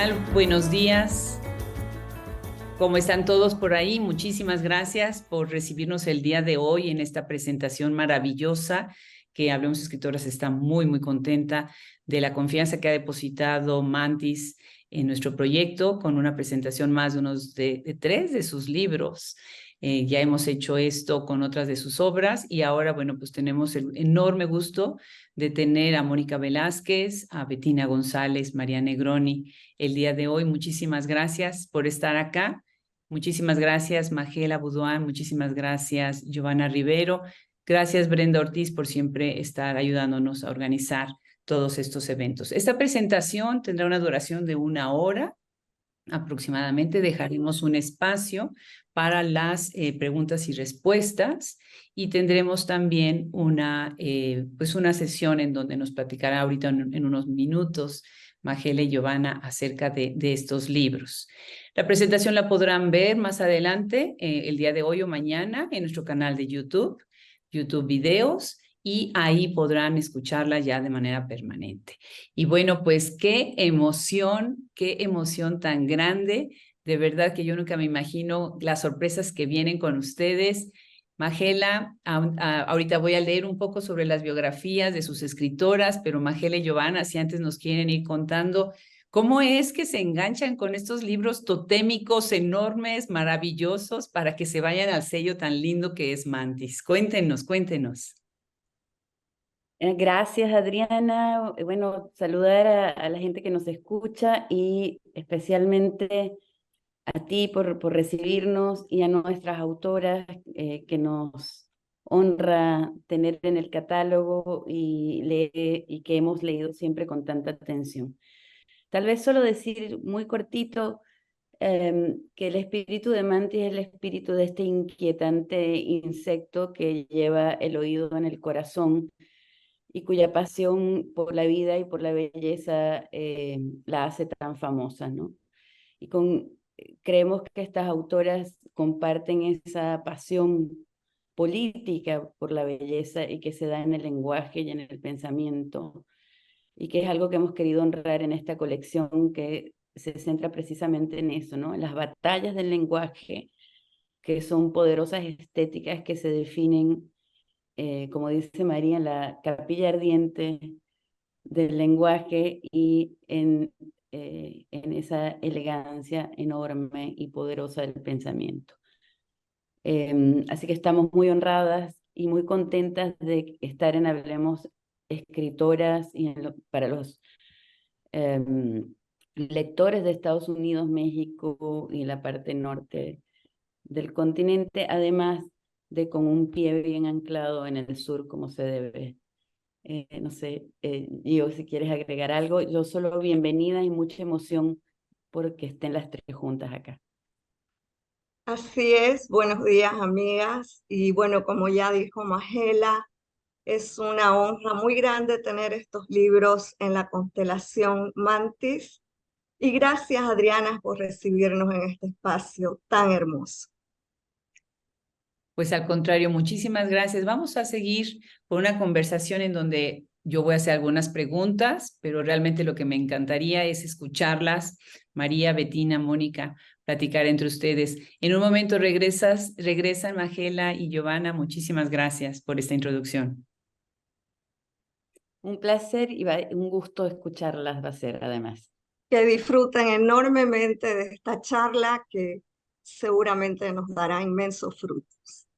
tal? Buenos días. ¿Cómo están todos por ahí? Muchísimas gracias por recibirnos el día de hoy en esta presentación maravillosa que Hablemos Escritoras está muy contenta de la confianza que ha depositado Mantis en nuestro proyecto con una presentación más de 3 de sus libros. Ya hemos hecho esto con otras de sus obras y ahora, bueno, pues tenemos el enorme gusto de tener a Mónica Velázquez, a Bettina González, María Negroni el día de hoy. Muchísimas gracias por estar acá. Muchísimas gracias, Magela Buduán. Muchísimas gracias, Giovanna Rivero. Gracias, Brenda Ortiz, por siempre estar ayudándonos a organizar todos estos eventos. Esta presentación tendrá una duración de 1 hora aproximadamente. Dejaremos un espacio para las preguntas y respuestas y tendremos también una sesión en donde nos platicará ahorita en unos minutos Magela y Giovanna acerca de estos libros. La presentación la podrán ver más adelante, el día de hoy o mañana, en nuestro canal de YouTube Videos, y ahí podrán escucharla ya de manera permanente. Y bueno, pues qué emoción tan grande. De verdad que yo nunca me imagino las sorpresas que vienen con ustedes. Magela, ahorita voy a leer un poco sobre las biografías de sus escritoras, pero Magela y Giovanna, si antes nos quieren ir contando cómo es que se enganchan con estos libros totémicos enormes, maravillosos, para que se vayan al sello tan lindo que es Mantis. Cuéntenos. Gracias, Adriana. Bueno, saludar a la gente que nos escucha y especialmente a ti por recibirnos y a nuestras autoras que nos honra tener en el catálogo y que hemos leído siempre con tanta atención. Tal vez solo decir muy cortito que el espíritu de Mantis es el espíritu de este inquietante insecto que lleva el oído en el corazón y cuya pasión por la vida y por la belleza la hace tan famosa, ¿no? Y creemos que estas autoras comparten esa pasión política por la belleza y que se da en el lenguaje y en el pensamiento, y que es algo que hemos querido honrar en esta colección que se centra precisamente en eso, ¿no? En las batallas del lenguaje, que son poderosas estéticas que se definen como dice María, en la capilla ardiente del lenguaje y en esa elegancia enorme y poderosa del pensamiento. Así que estamos muy honradas y muy contentas de estar en Hablemos Escritoras y para los lectores de Estados Unidos, México y la parte norte del continente, además de con un pie bien anclado en el sur, como se debe. No sé, Gio, si quieres agregar algo, yo solo bienvenida y mucha emoción porque estén las tres juntas acá. Así es, buenos días amigas. Y bueno, como ya dijo Magela, es una honra muy grande tener estos libros en la constelación Mantis. Y gracias, Adriana, por recibirnos en este espacio tan hermoso. Pues al contrario, muchísimas gracias. Vamos a seguir con una conversación en donde yo voy a hacer algunas preguntas, pero realmente lo que me encantaría es escucharlas. María, Bettina, Mónica, platicar entre ustedes. En un momento regresan Magela y Giovanna. Muchísimas gracias por esta introducción. Un placer y un gusto escucharlas va a ser además. Que disfruten enormemente de esta charla que seguramente nos dará inmensos frutos.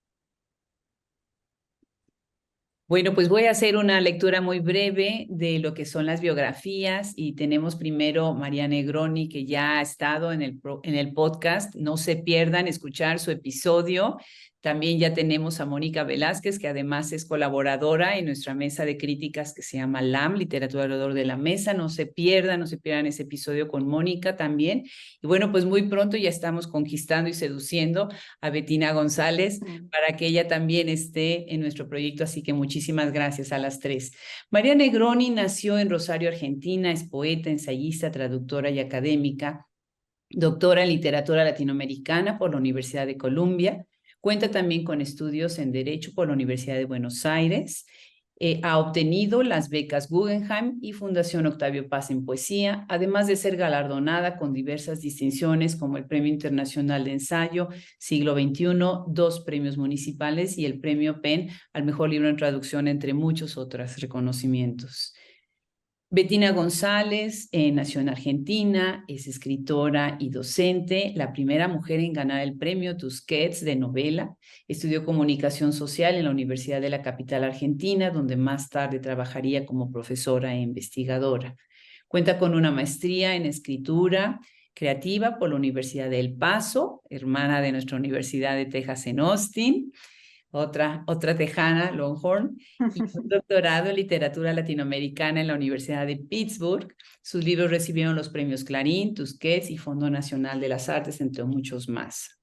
Bueno, pues voy a hacer una lectura muy breve de lo que son las biografías y tenemos primero María Negroni, que ya ha estado en el podcast. No se pierdan escuchar su episodio. También ya tenemos a Mónica Velázquez, que además es colaboradora en nuestra mesa de críticas que se llama LAM, Literatura alrededor de la mesa. No se pierdan ese episodio con Mónica también. Y bueno, pues muy pronto ya estamos conquistando y seduciendo a Bettina González para que ella también esté en nuestro proyecto, así que muchísimas gracias a las tres. María Negroni nació en Rosario, Argentina, es poeta, ensayista, traductora y académica, doctora en literatura latinoamericana por la Universidad de Columbia. Cuenta también con estudios en Derecho por la Universidad de Buenos Aires. Ha obtenido las becas Guggenheim y Fundación Octavio Paz en Poesía, además de ser galardonada con diversas distinciones como el Premio Internacional de Ensayo Siglo XXI, 2 premios municipales y el Premio PEN al Mejor Libro en Traducción, entre muchos otros reconocimientos. Bettina González nació en Argentina, es escritora y docente, la primera mujer en ganar el premio Tusquets de novela. Estudió comunicación social en la Universidad de la capital argentina, donde más tarde trabajaría como profesora e investigadora. Cuenta con una maestría en escritura creativa por la Universidad de El Paso, hermana de nuestra Universidad de Texas en Austin. Otra tejana, Longhorn, y un doctorado en literatura latinoamericana en la Universidad de Pittsburgh. Sus libros recibieron los premios Clarín, Tusquets y Fondo Nacional de las Artes, entre muchos más.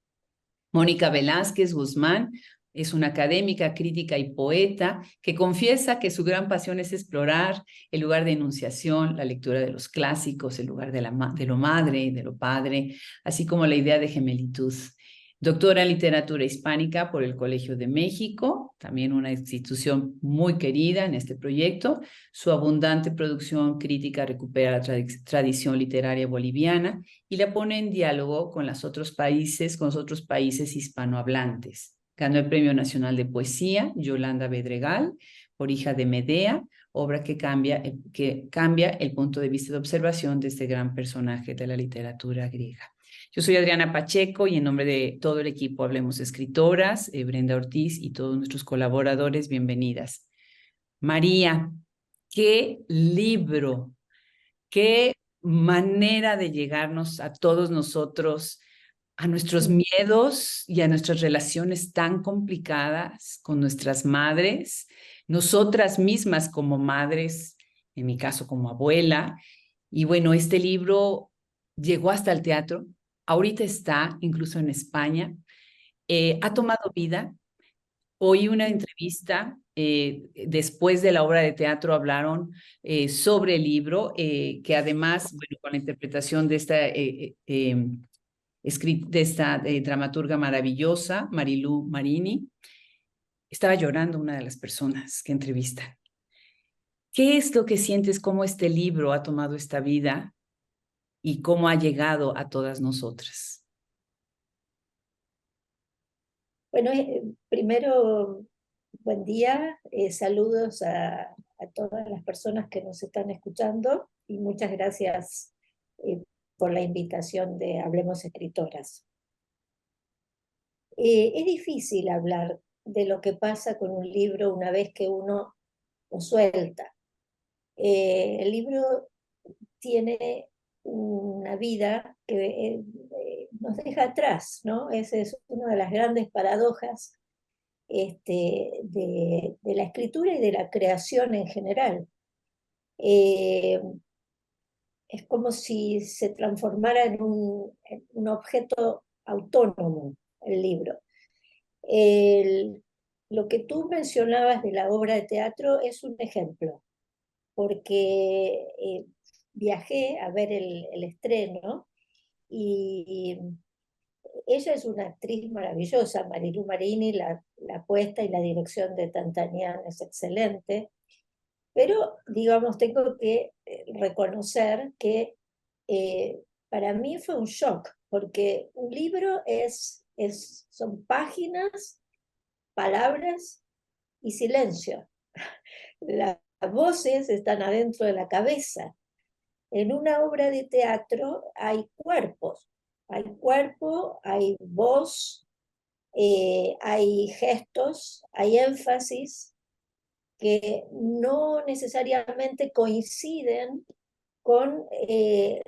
Mónica Velázquez Guzmán es una académica, crítica y poeta que confiesa que su gran pasión es explorar el lugar de enunciación, la lectura de los clásicos, el lugar de lo madre y de lo padre, así como la idea de gemelitud. Doctora en literatura hispánica por el Colegio de México, también una institución muy querida en este proyecto. Su abundante producción crítica recupera la tradición literaria boliviana y la pone en diálogo con los otros países hispanohablantes. Ganó el Premio Nacional de Poesía Yolanda Bedregal por Hija de Medea, obra que cambia el punto de vista de observación de este gran personaje de la literatura griega. Yo soy Adriana Pacheco y en nombre de todo el equipo Hablemos Escritoras, Brenda Ortiz y todos nuestros colaboradores, bienvenidas. María, qué libro, qué manera de llegarnos a todos nosotros, a nuestros miedos y a nuestras relaciones tan complicadas con nuestras madres, nosotras mismas como madres, en mi caso como abuela. Y bueno, este libro llegó hasta el teatro. Ahorita está incluso en España, ha tomado vida. Oí una entrevista, después de la obra de teatro hablaron sobre el libro, que además, bueno, con la interpretación de esta dramaturga maravillosa, Marilu Marini, estaba llorando una de las personas que entrevista. ¿Qué es lo que sientes, cómo este libro ha tomado esta vida y cómo ha llegado a todas nosotras? Bueno, primero, buen día, saludos a todas las personas que nos están escuchando y muchas gracias por la invitación de Hablemos Escritoras. Es difícil hablar de lo que pasa con un libro una vez que uno lo suelta. El libro tiene una vida que nos deja atrás, ¿no? Esa es una de las grandes paradojas de la escritura y de la creación en general. Es como si se transformara en un objeto autónomo el libro. Lo que tú mencionabas de la obra de teatro es un ejemplo, porque viajé a ver el estreno y ella es una actriz maravillosa, Marilu Marini, la puesta y la dirección de Tantanian es excelente, pero digamos, tengo que reconocer que para mí fue un shock, porque un libro son páginas, palabras y silencio. Las voces están adentro de la cabeza. En una obra de teatro hay cuerpos, hay cuerpo, hay voz, hay gestos, hay énfasis que no necesariamente coinciden con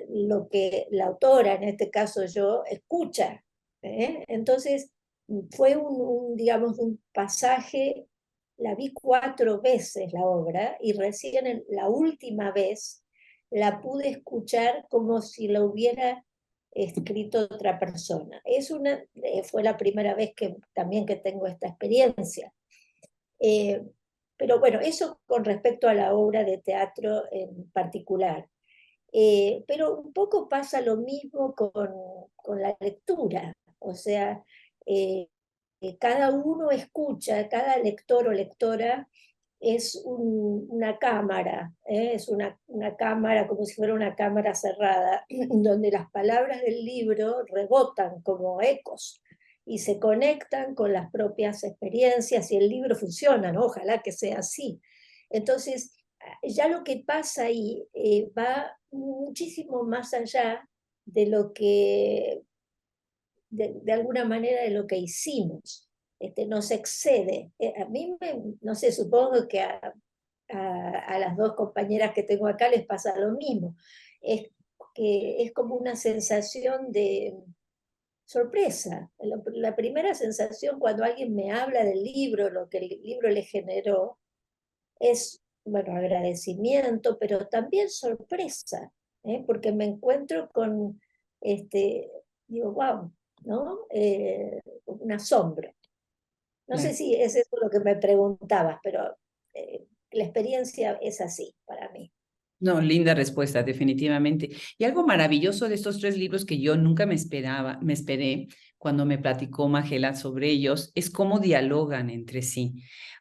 lo que la autora, en este caso yo, escucha. Entonces fue digamos, un pasaje, la vi 4 veces la obra y recién la última vez la pude escuchar como si la hubiera escrito otra persona. Fue la primera vez también que tengo esta experiencia. Pero bueno, eso con respecto a la obra de teatro en particular. Pero un poco pasa lo mismo con la lectura, o sea, cada uno escucha, cada lector o lectora es una cámara, es una cámara como si fuera una cámara cerrada, donde las palabras del libro rebotan como ecos y se conectan con las propias experiencias y el libro funciona, ¿no? Ojalá que sea así. Entonces, ya lo que pasa ahí va muchísimo más allá de lo que, de alguna manera, de lo que hicimos. Nos excede. A mí, no sé, supongo que a las dos compañeras que tengo acá les pasa lo mismo. Es que es como una sensación de sorpresa. La primera sensación cuando alguien me habla del libro, lo que el libro le generó, es, bueno, agradecimiento, pero también sorpresa, porque me encuentro con, digo, wow, ¿no? Un asombro. No sé Claro. si es eso lo que me preguntabas, pero la experiencia es así para mí. No, linda respuesta, definitivamente. Y algo maravilloso de estos 3 libros que yo nunca me esperé cuando me platicó Magela sobre ellos, es cómo dialogan entre sí.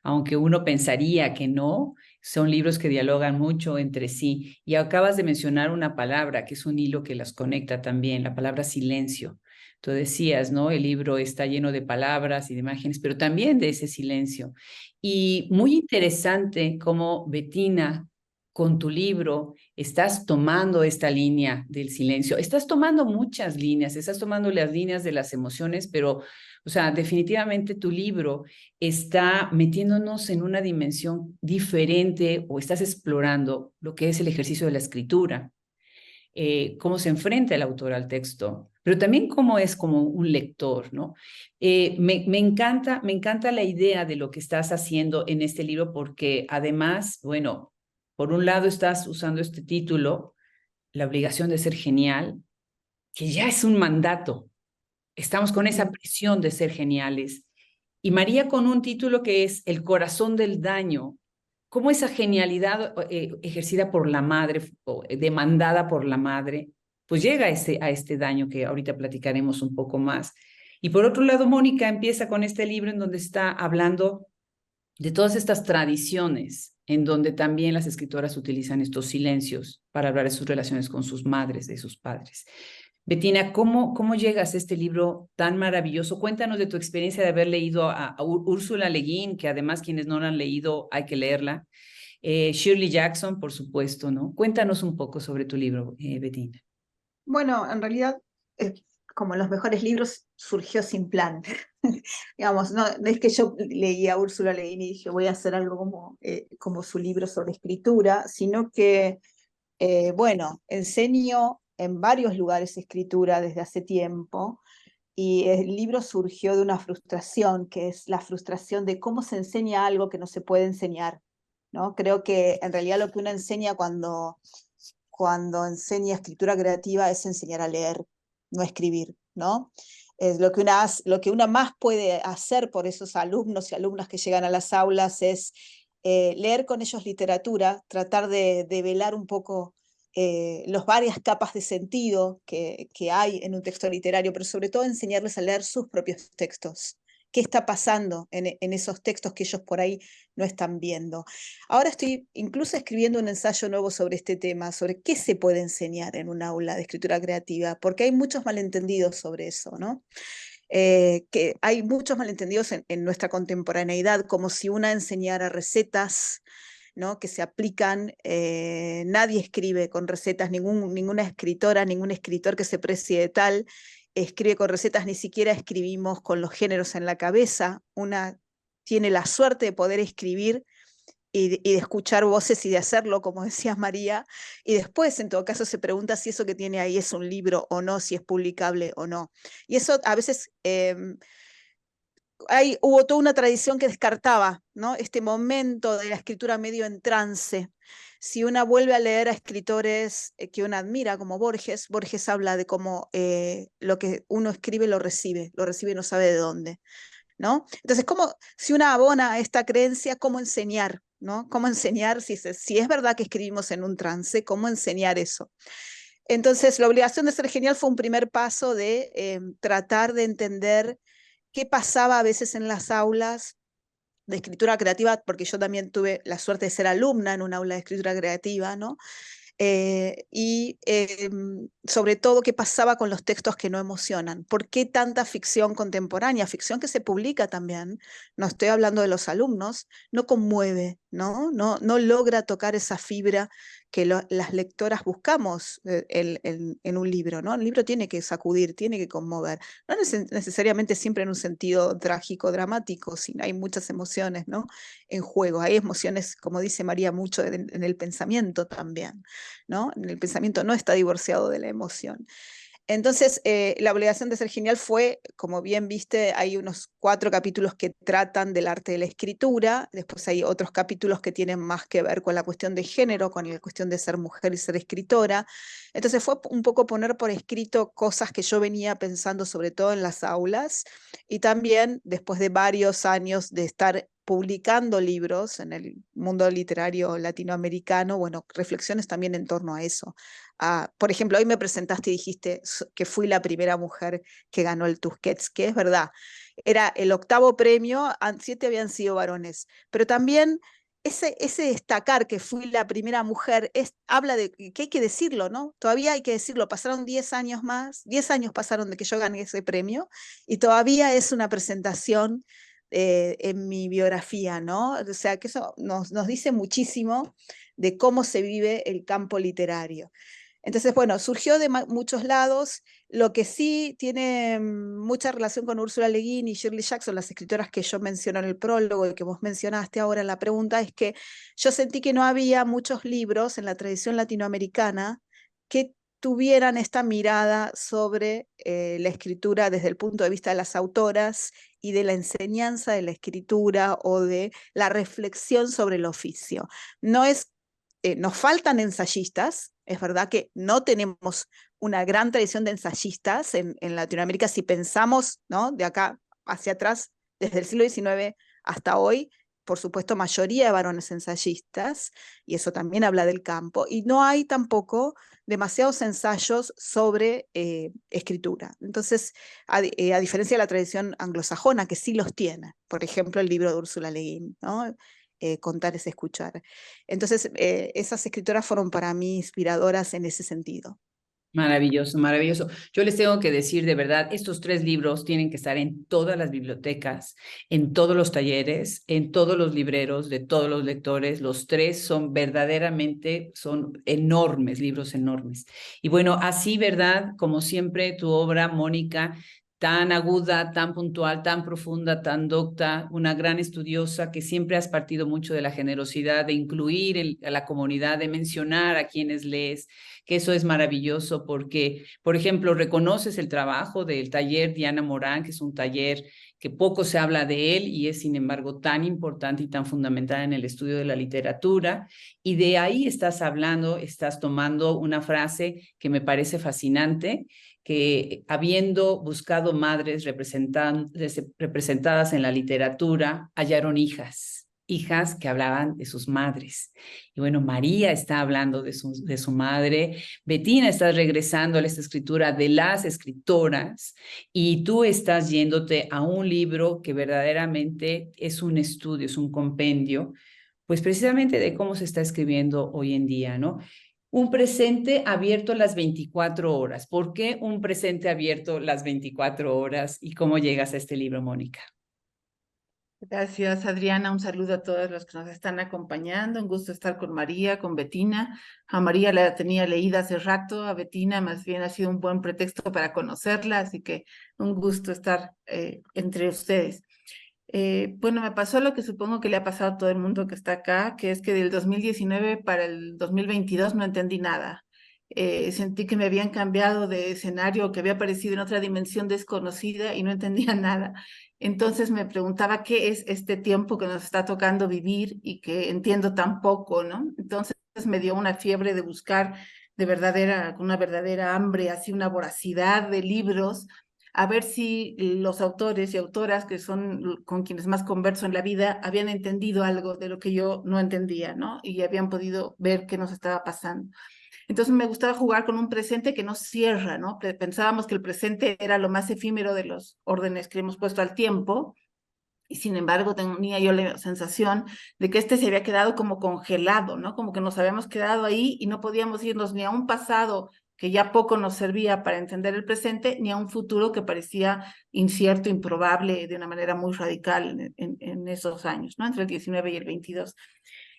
Aunque uno pensaría que no, son libros que dialogan mucho entre sí. Y acabas de mencionar una palabra que es un hilo que las conecta también, la palabra silencio. Tú decías, ¿no? El libro está lleno de palabras y de imágenes, pero también de ese silencio. Y muy interesante cómo Bettina, con tu libro, estás tomando esta línea del silencio, estás tomando muchas líneas, estás tomando las líneas de las emociones, pero, o sea, definitivamente tu libro está metiéndonos en una dimensión diferente o estás explorando lo que es el ejercicio de la escritura, cómo se enfrenta el autor al texto, pero también cómo es como un lector, ¿no? Me encanta la idea de lo que estás haciendo en este libro porque además, bueno, por un lado estás usando este título, La obligación de ser genial, que ya es un mandato. Estamos con esa presión de ser geniales. Y María con un título que es El corazón del daño, cómo esa genialidad ejercida por la madre, o demandada por la madre, pues llega a este daño que ahorita platicaremos un poco más. Y por otro lado, Mónica empieza con este libro en donde está hablando de todas estas tradiciones, en donde también las escritoras utilizan estos silencios para hablar de sus relaciones con sus madres, de sus padres. Bettina, ¿cómo llegas a este libro tan maravilloso? Cuéntanos de tu experiencia de haber leído a Úrsula Le Guin, que además quienes no la han leído hay que leerla. Shirley Jackson, por supuesto, ¿no? Cuéntanos un poco sobre tu libro, Bettina. Bueno, en realidad, como los mejores libros, surgió sin plan. Digamos, no es que yo leía a Úrsula Le Guin y dije voy a hacer algo como su libro sobre escritura, sino que, bueno, enseño en varios lugares escritura desde hace tiempo, y el libro surgió de una frustración, que es la frustración de cómo se enseña algo que no se puede enseñar, ¿no? Creo que en realidad lo que uno enseña cuando enseña escritura creativa es enseñar a leer, no a escribir, ¿no? Es lo que una más puede hacer por esos alumnos y alumnas que llegan a las aulas es leer con ellos literatura, tratar de velar un poco las varias capas de sentido que hay en un texto literario, pero sobre todo enseñarles a leer sus propios textos. ¿Qué está pasando en esos textos que ellos por ahí no están viendo? Ahora estoy incluso escribiendo un ensayo nuevo sobre este tema, sobre qué se puede enseñar en un aula de escritura creativa, porque hay muchos malentendidos sobre eso, ¿no? Que hay muchos malentendidos en nuestra contemporaneidad, como si una enseñara recetas, ¿no? Que se aplican. Nadie escribe con recetas, ninguna escritora, ningún escritor que se precie de tal escribe con recetas, ni siquiera escribimos con los géneros en la cabeza. Una tiene la suerte de poder escribir y de escuchar voces y de hacerlo, como decía María, y después en todo caso se pregunta si eso que tiene ahí es un libro o no, si es publicable o no. Y eso a veces hubo toda una tradición que descartaba, ¿no? Este momento de la escritura medio en trance. Si una vuelve a leer a escritores que uno admira, como Borges, Borges habla de cómo lo que uno escribe lo recibe y no sabe de dónde, ¿no? Entonces, si una abona a esta creencia, ¿cómo enseñar? ¿No? ¿Cómo enseñar si es verdad que escribimos en un trance? ¿Cómo enseñar eso? Entonces, la obligación de ser genial fue un primer paso de tratar de entender qué pasaba a veces en las aulas de escritura creativa, porque yo también tuve la suerte de ser alumna en un aula de escritura creativa, ¿no? Sobre todo qué pasaba con los textos que no emocionan. ¿Por qué tanta ficción contemporánea? Ficción que se publica también, no estoy hablando de los alumnos, no conmueve, no logra tocar esa fibra que las lectoras buscamos en un libro, ¿no? El libro tiene que sacudir, tiene que conmover, no necesariamente siempre en un sentido trágico, dramático, sino hay muchas emociones, ¿no? En juego, hay emociones, como dice María, mucho en el pensamiento también, ¿no? El pensamiento no está divorciado de la emoción. Entonces, La obligación de ser genial fue, como bien viste, hay unos 4 capítulos que tratan del arte de la escritura, después hay otros capítulos que tienen más que ver con la cuestión de género, con la cuestión de ser mujer y ser escritora. Entonces fue un poco poner por escrito cosas que yo venía pensando sobre todo en las aulas, y también después de varios años de estar publicando libros en el mundo literario latinoamericano, bueno, reflexiones también en torno a eso. Por ejemplo, hoy me presentaste y dijiste que fui la primera mujer que ganó el Tusquets, que es verdad. Era el 8º premio, 7 habían sido varones, pero también ese destacar que fui la primera mujer habla de que hay que decirlo, ¿no? Todavía hay que decirlo, pasaron 10 años más, 10 años pasaron de que yo gané ese premio y todavía es una presentación en mi biografía, ¿no? O sea, que eso nos dice muchísimo de cómo se vive el campo literario. Entonces, bueno, surgió de muchos lados. Lo que sí tiene mucha relación con Ursula Le Guin y Shirley Jackson, las escritoras que yo menciono en el prólogo y que vos mencionaste ahora en la pregunta, es que yo sentí que no había muchos libros en la tradición latinoamericana que tuvieran esta mirada sobre la escritura desde el punto de vista de las autoras y de la enseñanza de la escritura o de la reflexión sobre el oficio. No es nos faltan ensayistas, es verdad que no tenemos una gran tradición de ensayistas en Latinoamérica si pensamos, ¿no? De acá hacia atrás, desde el siglo XIX hasta hoy, por supuesto, mayoría de varones ensayistas, y eso también habla del campo, y no hay tampoco demasiados ensayos sobre escritura. Entonces, a diferencia de la tradición anglosajona, que sí los tiene, por ejemplo, el libro de Ursula Le Guin, ¿no? Contar es escuchar. Entonces, esas escritoras fueron para mí inspiradoras en ese sentido. Maravilloso, maravilloso. Yo les tengo que decir de verdad, estos 3 libros tienen que estar en todas las bibliotecas, en todos los talleres, en todos los libreros de todos los lectores. Los 3 son verdaderamente, son enormes, libros enormes. Y bueno, así, ¿verdad? Como siempre, tu obra, Mónica, tan aguda, tan puntual, tan profunda, tan docta, una gran estudiosa que siempre has partido mucho de la generosidad de incluir a la comunidad, de mencionar a quienes lees, que eso es maravilloso porque, por ejemplo, reconoces el trabajo del taller Diana Morán, que es un taller que poco se habla de él y es, sin embargo, tan importante y tan fundamental en el estudio de la literatura. Y de ahí estás hablando, estás tomando una frase que me parece fascinante, que habiendo buscado madres representadas en la literatura, hallaron hijas que hablaban de sus madres. Y bueno, María está hablando de su madre, Bettina está regresando a esta escritura de las escritoras, y tú estás yéndote a un libro que verdaderamente es un estudio, es un compendio, pues precisamente de cómo se está escribiendo hoy en día, ¿no? Un presente abierto las 24 horas. ¿Por qué un presente abierto las 24 horas? ¿Y cómo llegas a este libro, Mónica? Gracias, Adriana. Un saludo a todos los que nos están acompañando. Un gusto estar con María, con Bettina. A María la tenía leída hace rato, a Bettina más bien ha sido un buen pretexto para conocerla, así que un gusto estar entre ustedes. Bueno, me pasó lo que supongo que le ha pasado a todo el mundo que está acá, que es que del 2019 para el 2022 no entendí nada. Sentí que me habían cambiado de escenario, que había aparecido en otra dimensión desconocida y no entendía nada. Entonces me preguntaba qué es este tiempo que nos está tocando vivir y que entiendo tan poco, ¿no? Entonces me dio una fiebre de buscar una verdadera hambre, así una voracidad de libros, a ver si los autores y autoras que son con quienes más converso en la vida habían entendido algo de lo que yo no entendía, ¿no? Y habían podido ver qué nos estaba pasando. Entonces me gustaba jugar con un presente que no cierra, ¿no? Pensábamos que el presente era lo más efímero de los órdenes que hemos puesto al tiempo, y sin embargo tenía yo la sensación de que se había quedado como congelado, ¿no? Como que nos habíamos quedado ahí y no podíamos irnos ni a un pasado que ya poco nos servía para entender el presente, ni a un futuro que parecía incierto, improbable, de una manera muy radical en esos años, ¿no? Entre el 19 y el 22.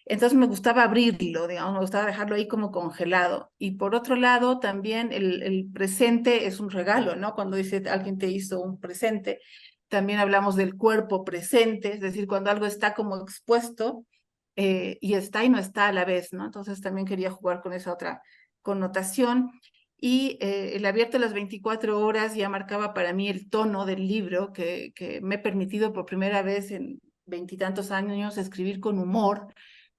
Entonces me gustaba abrirlo, digamos, me gustaba dejarlo ahí como congelado. Y por otro lado, también el presente es un regalo, ¿no? Cuando dice alguien te hizo un presente, también hablamos del cuerpo presente, es decir, cuando algo está como expuesto y está y no está a la vez, ¿no? Entonces también quería jugar con esa otra connotación. Y el abierto a las 24 horas ya marcaba para mí el tono del libro que me he permitido por primera vez en veintitantos años escribir con humor,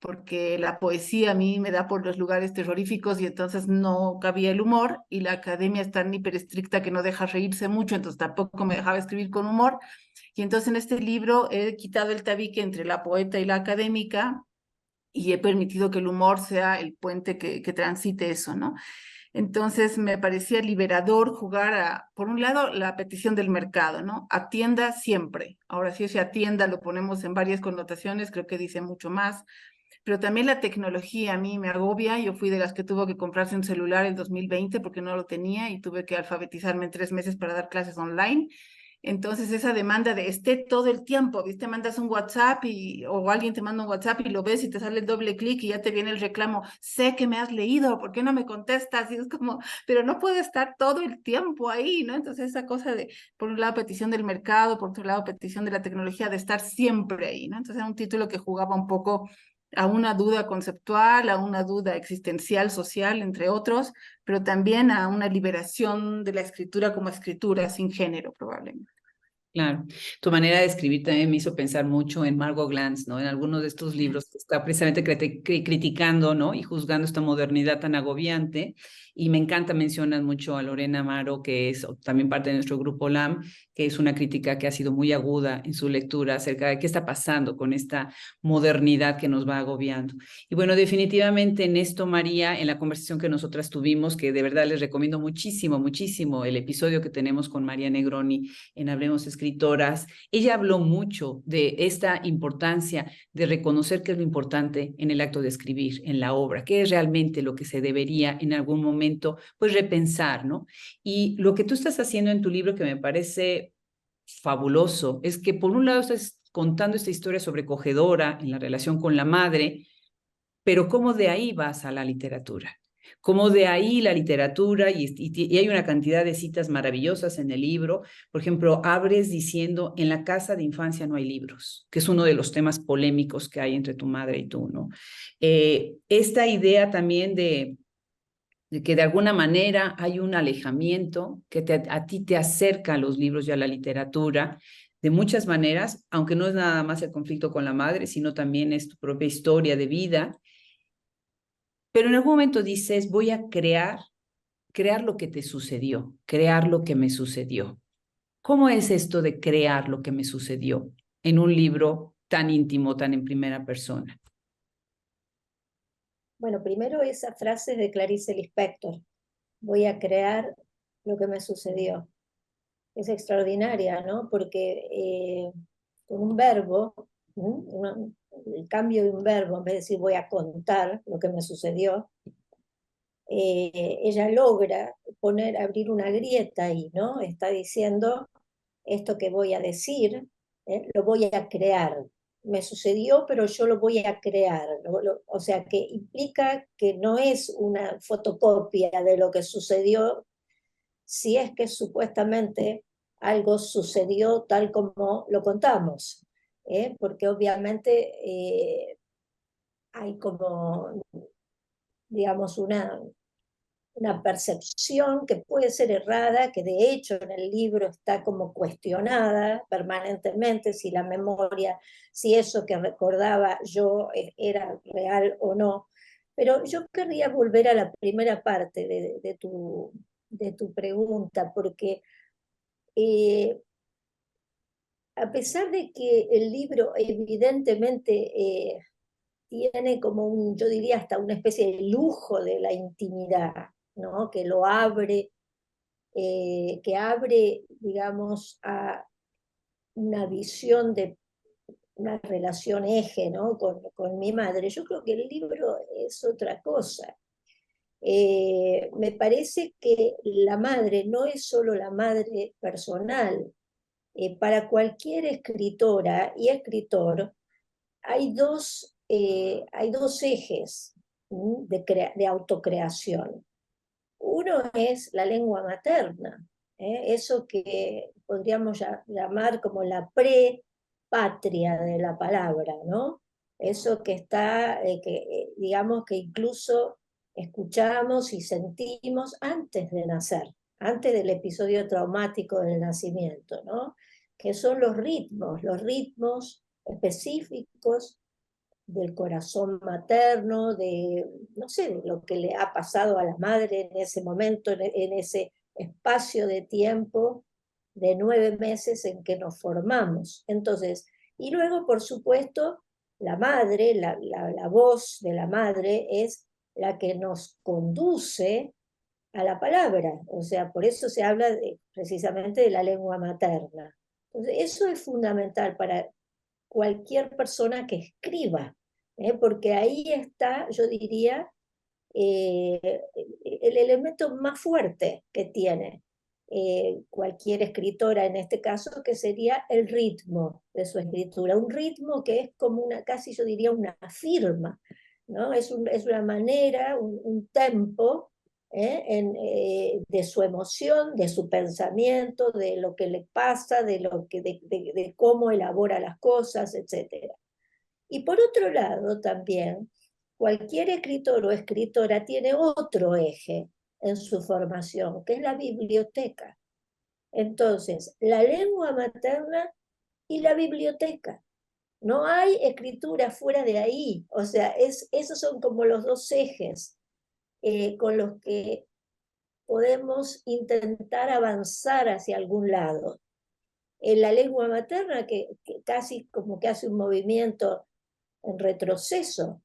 porque la poesía a mí me da por los lugares terroríficos y entonces no cabía el humor, y la academia es tan hiper estricta que no deja reírse mucho, entonces tampoco me dejaba escribir con humor. Y entonces en este libro he quitado el tabique entre la poeta y la académica y he permitido que el humor sea el puente que transite eso, ¿no? Entonces me parecía liberador jugar a, por un lado, la petición del mercado, ¿no? Atienda siempre. Ahora sí, ese atienda lo ponemos en varias connotaciones, creo que dice mucho más. Pero también la tecnología a mí me agobia. Yo fui de las que tuvo que comprarse un celular en 2020 porque no lo tenía y tuve que alfabetizarme en 3 meses para dar clases online. Entonces esa demanda de esté todo el tiempo, ¿viste? Mandas un WhatsApp o alguien te manda un WhatsApp y lo ves y te sale el doble clic y ya te viene el reclamo, sé que me has leído, ¿por qué no me contestas? Y es como, pero no puedo estar todo el tiempo ahí, ¿no? Entonces esa cosa de, por un lado, petición del mercado, por otro lado, petición de la tecnología, de estar siempre ahí, ¿no? Entonces era un título que jugaba un poco a una duda conceptual, a una duda existencial, social, entre otros, pero también a una liberación de la escritura como escritura, sin género, probablemente. Claro, tu manera de escribir también me hizo pensar mucho en Margot Glantz, ¿no? En algunos de estos libros que está precisamente criticando, ¿no? Y juzgando esta modernidad tan agobiante. Y me encanta, mencionas mucho a Lorena Amaro, que es también parte de nuestro grupo LAM, que es una crítica que ha sido muy aguda en su lectura acerca de qué está pasando con esta modernidad que nos va agobiando. Y bueno, definitivamente en esto, María, en la conversación que nosotras tuvimos, que de verdad les recomiendo muchísimo, muchísimo el episodio que tenemos con María Negroni en Hablemos Escritoras, ella habló mucho de esta importancia de reconocer qué es lo importante en el acto de escribir, en la obra, qué es realmente lo que se debería en algún momento, pues repensar, ¿no? Y lo que tú estás haciendo en tu libro que me parece fabuloso es que por un lado estás contando esta historia sobrecogedora en la relación con la madre, pero cómo de ahí vas a la literatura. Como de ahí la literatura, y hay una cantidad de citas maravillosas en el libro. Por ejemplo, abres diciendo, en la casa de infancia no hay libros, que es uno de los temas polémicos que hay entre tu madre y tú, ¿no? Esta idea también de que de alguna manera hay un alejamiento que a ti te acerca a los libros y a la literatura de muchas maneras, aunque no es nada más el conflicto con la madre, sino también es tu propia historia de vida. Pero en algún momento dices, voy a crear lo que te sucedió, crear lo que me sucedió. ¿Cómo es esto de crear lo que me sucedió en un libro tan íntimo, tan en primera persona? Bueno, primero esa frase de Clarice Lispector, voy a crear lo que me sucedió. Es extraordinaria, ¿no? Porque con un verbo, el cambio de un verbo, en vez de decir voy a contar lo que me sucedió, ella logra abrir una grieta ahí, ¿no? Está diciendo, esto que voy a decir, lo voy a crear. Me sucedió, pero yo lo voy a crear. O sea, que implica que no es una fotocopia de lo que sucedió, si es que supuestamente algo sucedió tal como lo contamos, porque obviamente hay como, digamos, una percepción que puede ser errada, que de hecho en el libro está como cuestionada permanentemente, si la memoria, si eso que recordaba yo era real o no. Pero yo querría volver a la primera parte de tu pregunta, porque a pesar de que el libro evidentemente tiene como yo diría hasta una especie de lujo de la intimidad, ¿no? Que lo abre, que abre, digamos, a una visión de una relación eje, ¿no? con mi madre. Yo creo que el libro es otra cosa. Me parece que la madre no es solo la madre personal. Para cualquier escritora y escritor hay dos ejes de autocreación. Uno es la lengua materna, eso que podríamos llamar como la prepatria de la palabra, ¿no? Eso que está, digamos que incluso escuchamos y sentimos antes de nacer, antes del episodio traumático del nacimiento, ¿no? Que son los ritmos específicos del corazón materno, no sé, de lo que le ha pasado a la madre en ese momento, en ese espacio de tiempo de 9 meses en que nos formamos. Entonces, y luego, por supuesto, la madre, la voz de la madre es la que nos conduce a la palabra, o sea, por eso se habla precisamente de la lengua materna. Entonces, eso es fundamental para cualquier persona que escriba, porque ahí está, yo diría, el elemento más fuerte que tiene cualquier escritora en este caso, que sería el ritmo de su escritura, un ritmo que es como una, casi yo diría una firma, ¿no? Es una manera, un tempo de su emoción, de su pensamiento, de lo que le pasa, de cómo elabora las cosas, etc. Y por otro lado también, cualquier escritor o escritora tiene otro eje en su formación, que es la biblioteca. Entonces, la lengua materna y la biblioteca. No hay escritura fuera de ahí. O sea, esos son como los dos ejes con los que podemos intentar avanzar hacia algún lado. En la lengua materna, que casi como que hace un movimiento en retroceso,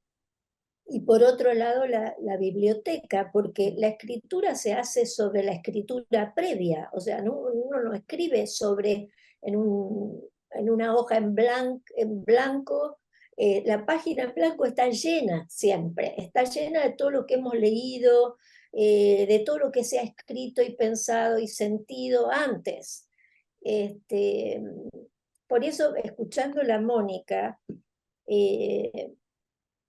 y por otro lado la biblioteca, porque la escritura se hace sobre la escritura previa, o sea, uno no escribe en una hoja en blanco, la página en blanco está llena siempre, está llena de todo lo que hemos leído, de todo lo que se ha escrito y pensado y sentido antes. Por eso, escuchando a Mónica,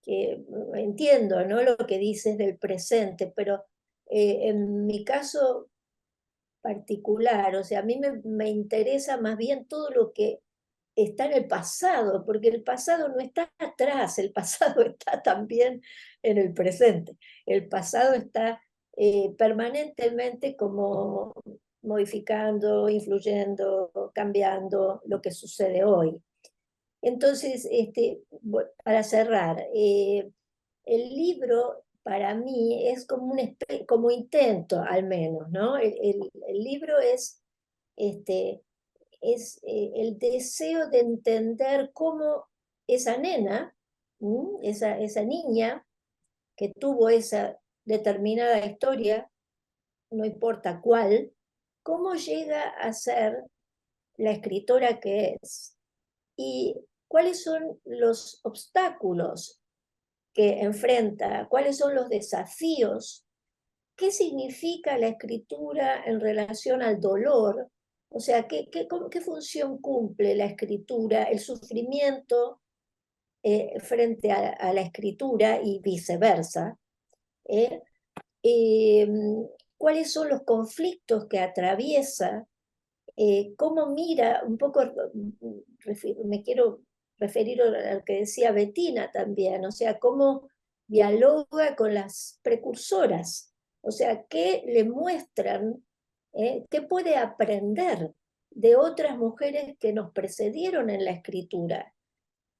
que entiendo, ¿no?, lo que dices del presente, pero en mi caso particular, o sea, a mí me interesa más bien todo lo que está en el pasado, porque el pasado no está atrás, el pasado está también en el presente. El pasado está permanentemente como modificando, influyendo, cambiando lo que sucede hoy. Entonces, para cerrar, el libro para mí es como intento, al menos, ¿no? El libro es el deseo de entender cómo esa nena, esa niña que tuvo esa determinada historia, no importa cuál, cómo llega a ser la escritora que es. Y cuáles son los obstáculos que enfrenta, cuáles son los desafíos, qué significa la escritura en relación al dolor, o sea, qué función cumple la escritura, el sufrimiento frente a la escritura y viceversa, ¿eh? Cuáles son los conflictos que atraviesa, cómo mira, un poco me quiero referir al que decía Bettina también, o sea, cómo dialoga con las precursoras, o sea, qué le muestran, qué puede aprender de otras mujeres que nos precedieron en la escritura,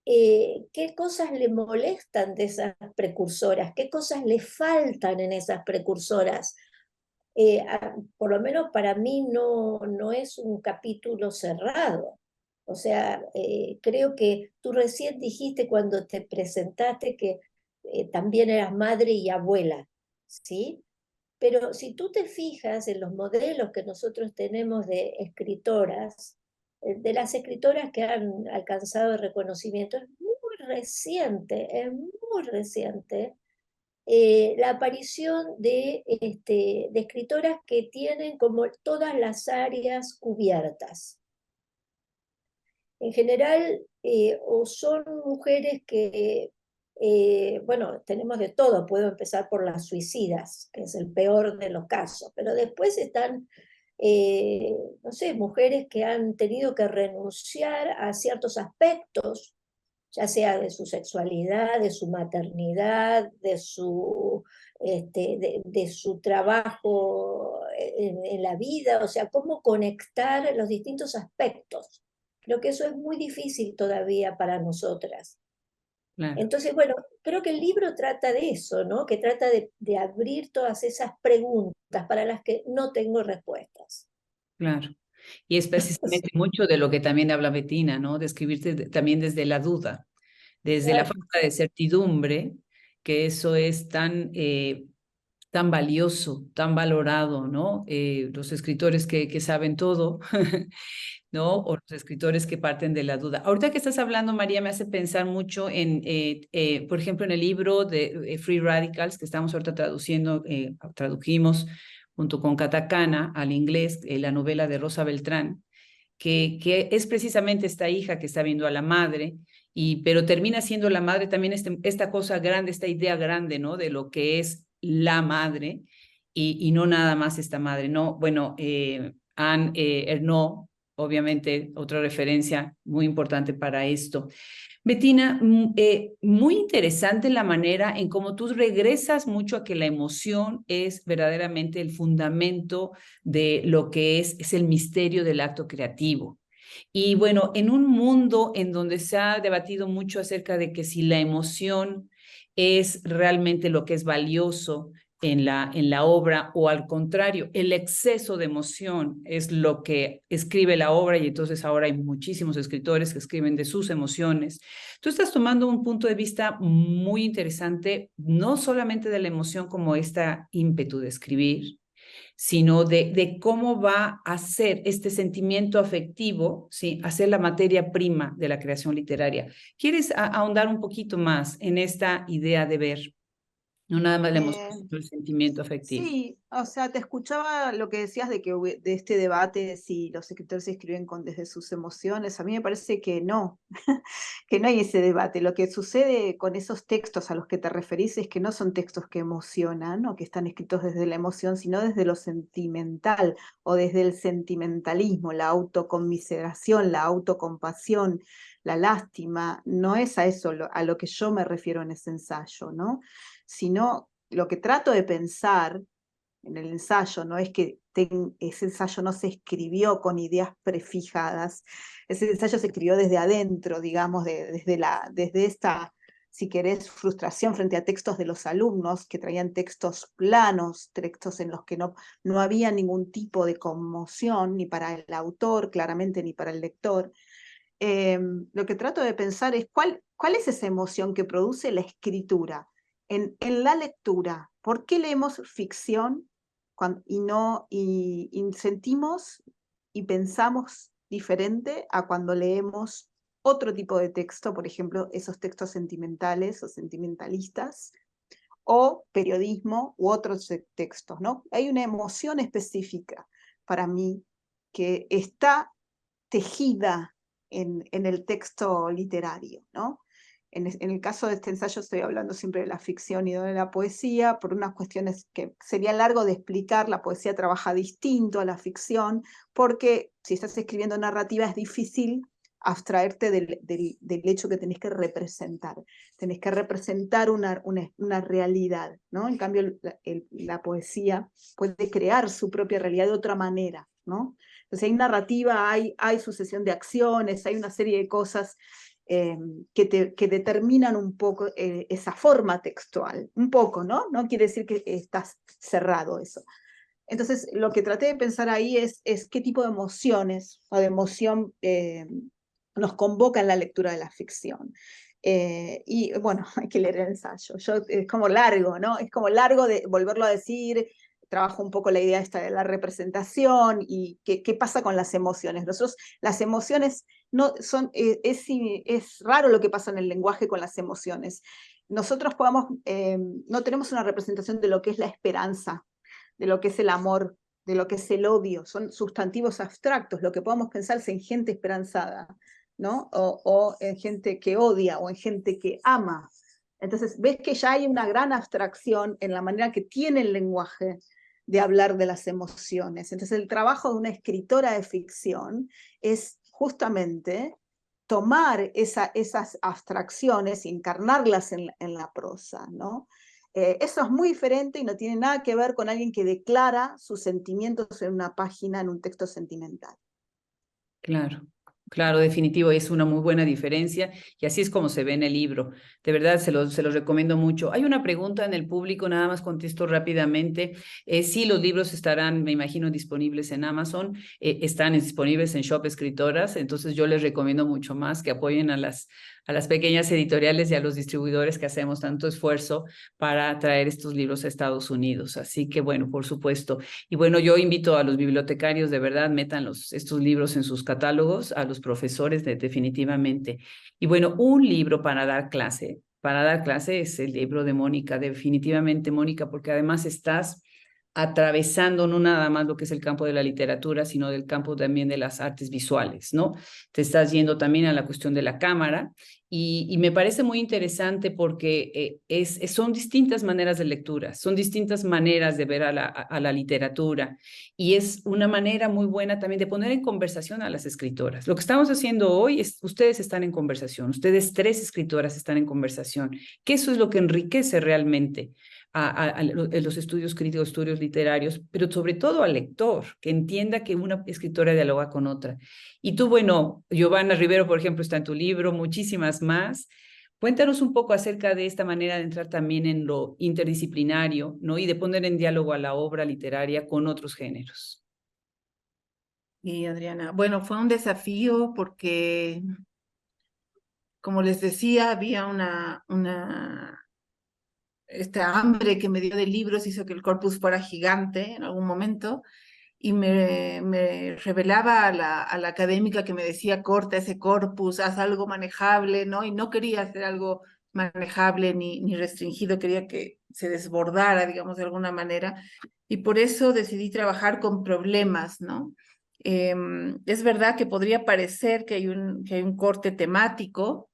qué cosas le molestan de esas precursoras, qué cosas le faltan en esas precursoras. Por lo menos para mí no es un capítulo cerrado. O sea, creo que tú recién dijiste cuando te presentaste que también eras madre y abuela, ¿sí? Pero si tú te fijas en los modelos que nosotros tenemos de escritoras, de las escritoras que han alcanzado el reconocimiento. Es muy reciente, la aparición de escritoras que tienen como todas las áreas cubiertas. En general, o son mujeres que, bueno, tenemos de todo, puedo empezar por las suicidas, que es el peor de los casos, pero después están, no sé, mujeres que han tenido que renunciar a ciertos aspectos, ya sea de su sexualidad, de su maternidad, de su trabajo en la vida, o sea, cómo conectar los distintos aspectos. Creo que eso es muy difícil todavía para nosotras. Claro. Entonces, bueno, creo que el libro trata de eso, ¿no? Que trata de abrir todas esas preguntas para las que no tengo respuestas. Claro. Y es precisamente mucho de lo que también habla Bettina, ¿no? De escribirte también desde la duda, desde la falta de certidumbre, que eso es tan valioso, tan valorado, ¿no? Los escritores que saben todo, ¿no? O los escritores que parten de la duda. Ahorita que estás hablando, María, me hace pensar mucho por ejemplo, en el libro de Free Radicals, que estamos ahorita tradujimos junto con Katakana al inglés, la novela de Rosa Beltrán, que es precisamente esta hija que está viendo a la madre, pero termina siendo la madre también esta cosa grande, esta idea grande, ¿no? De lo que es la madre y no nada más esta madre, ¿no? Bueno, Anne Ernaux, obviamente otra referencia muy importante para esto. Bettina, muy interesante la manera en cómo tú regresas mucho a que la emoción es verdaderamente el fundamento de lo que es el misterio del acto creativo. Y bueno, en un mundo en donde se ha debatido mucho acerca de que si la emoción es realmente lo que es valioso en la obra, o al contrario, el exceso de emoción es lo que escribe la obra, y entonces ahora hay muchísimos escritores que escriben de sus emociones. Tú estás tomando un punto de vista muy interesante, no solamente de la emoción como esta ímpetu de escribir, sino de cómo va a ser este sentimiento afectivo, ¿sí? A ser la materia prima de la creación literaria. ¿Quieres ahondar un poquito más en esta idea de ver? No nada más la emoción, sino el sentimiento afectivo. Sí, o sea, te escuchaba lo que decías de este debate de si los escritores escriben desde sus emociones. A mí me parece que no, que no hay ese debate. Lo que sucede con esos textos a los que te referís es que no son textos que emocionan o que están escritos desde la emoción, sino desde lo sentimental o desde el sentimentalismo, la autoconmiseración, la autocompasión, la lástima. No es a eso a lo que yo me refiero en ese ensayo, ¿no? Sino lo que trato de pensar en el ensayo no es que ese ensayo no se escribió con ideas prefijadas, ese ensayo se escribió desde adentro, digamos, desde esta, si querés, frustración frente a textos de los alumnos que traían textos planos, textos en los que no había ningún tipo de conmoción, ni para el autor, claramente, ni para el lector. Lo que trato de pensar es cuál es esa emoción que produce la escritura en la lectura. ¿Por qué leemos ficción y sentimos y pensamos diferente a cuando leemos otro tipo de texto, por ejemplo, esos textos sentimentales o sentimentalistas, o periodismo u otros textos, ¿no? Hay una emoción específica para mí que está tejida en el texto literario, ¿no? En el caso de este ensayo estoy hablando siempre de la ficción y no de la poesía, por unas cuestiones que sería largo de explicar. La poesía trabaja distinto a la ficción, porque si estás escribiendo narrativa es difícil abstraerte del hecho que tenés que representar. Tenés que representar una realidad, ¿no? En cambio, la poesía puede crear su propia realidad de otra manera, ¿no? Entonces hay narrativa, hay sucesión de acciones, hay una serie de cosas que determinan un poco esa forma textual, un poco, ¿no? No quiere decir que estás cerrado eso. Entonces, lo que traté de pensar ahí es qué tipo de emociones o de emoción nos convoca en la lectura de la ficción. Y bueno, hay que leer el ensayo. Es como largo, ¿no? Es como largo de volverlo a decir, trabajo un poco la idea esta de la representación y qué pasa con las emociones. Nosotros, las emociones no son, es raro lo que pasa en el lenguaje con las emociones. Nosotros no tenemos una representación de lo que es la esperanza, de lo que es el amor, de lo que es el odio. Son sustantivos abstractos. Lo que podemos pensar es en gente esperanzada, ¿no? O en gente que odia, o en gente que ama. Entonces, ves que ya hay una gran abstracción en la manera que tiene el lenguaje de hablar de las emociones. Entonces, el trabajo de una escritora de ficción es justamente tomar esas abstracciones y encarnarlas en la prosa, ¿no? Eso es muy diferente y no tiene nada que ver con alguien que declara sus sentimientos en una página, en un texto sentimental. Claro, claro, definitivo, es una muy buena diferencia y así es como se ve en el libro. De verdad, se los recomiendo mucho. Hay una pregunta en el público, nada más contesto rápidamente. Sí, los libros estarán, me imagino, disponibles en Amazon, están disponibles en Shop Escritoras, entonces yo les recomiendo mucho más que apoyen a las pequeñas editoriales y a los distribuidores que hacemos tanto esfuerzo para traer estos libros a Estados Unidos. Así que, bueno, por supuesto. Y bueno, yo invito a los bibliotecarios, de verdad, metan estos libros en sus catálogos, a los profesores, definitivamente. Y bueno, un libro para dar clase es el libro de Mónica, definitivamente, Mónica, porque además estás atravesando no nada más lo que es el campo de la literatura, sino del campo también de las artes visuales, ¿no? Te estás yendo también a la cuestión de la cámara y me parece muy interesante porque son distintas maneras de lectura, son distintas maneras de ver a la literatura y es una manera muy buena también de poner en conversación a las escritoras. Lo que estamos haciendo hoy es, ustedes están en conversación, ustedes 3 escritoras están en conversación, que eso es lo que enriquece realmente a los estudios críticos, estudios literarios, pero sobre todo al lector, que entienda que una escritora dialoga con otra. Y tú, bueno, Giovanna Rivero, por ejemplo, está en tu libro, muchísimas más. Cuéntanos un poco acerca de esta manera de entrar también en lo interdisciplinario, ¿no? Y de poner en diálogo a la obra literaria con otros géneros. Y Adriana, bueno, fue un desafío porque, como les decía, había esta hambre que me dio de libros hizo que el corpus fuera gigante en algún momento y me revelaba a la académica que me decía, corta ese corpus, haz algo manejable, ¿no? Y no quería hacer algo manejable ni restringido, quería que se desbordara, digamos, de alguna manera. Y por eso decidí trabajar con problemas, ¿no? Es verdad que podría parecer que hay un corte temático,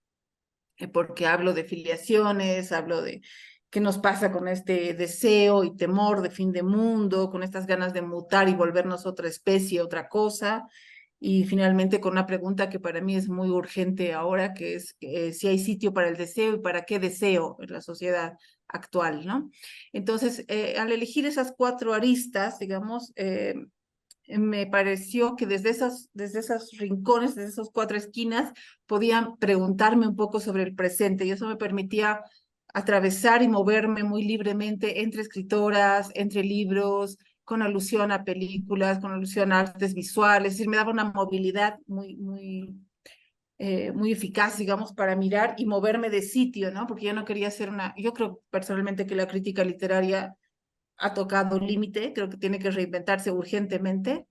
porque hablo de filiaciones, hablo de qué nos pasa con este deseo y temor de fin de mundo, con estas ganas de mutar y volvernos otra especie, otra cosa, y finalmente con una pregunta que para mí es muy urgente ahora, que es si hay sitio para el deseo y para qué deseo en la sociedad actual, ¿no? Entonces, al elegir esas 4 aristas, digamos, me pareció que desde esos rincones, desde esas 4 esquinas, podían preguntarme un poco sobre el presente y eso me permitía atravesar y moverme muy libremente entre escritoras, entre libros, con alusión a películas, con alusión a artes visuales, es decir, me daba una movilidad muy eficaz, digamos, para mirar y moverme de sitio, ¿no? Porque yo no quería hacer yo creo personalmente que la crítica literaria ha tocado un límite, creo que tiene que reinventarse urgentemente,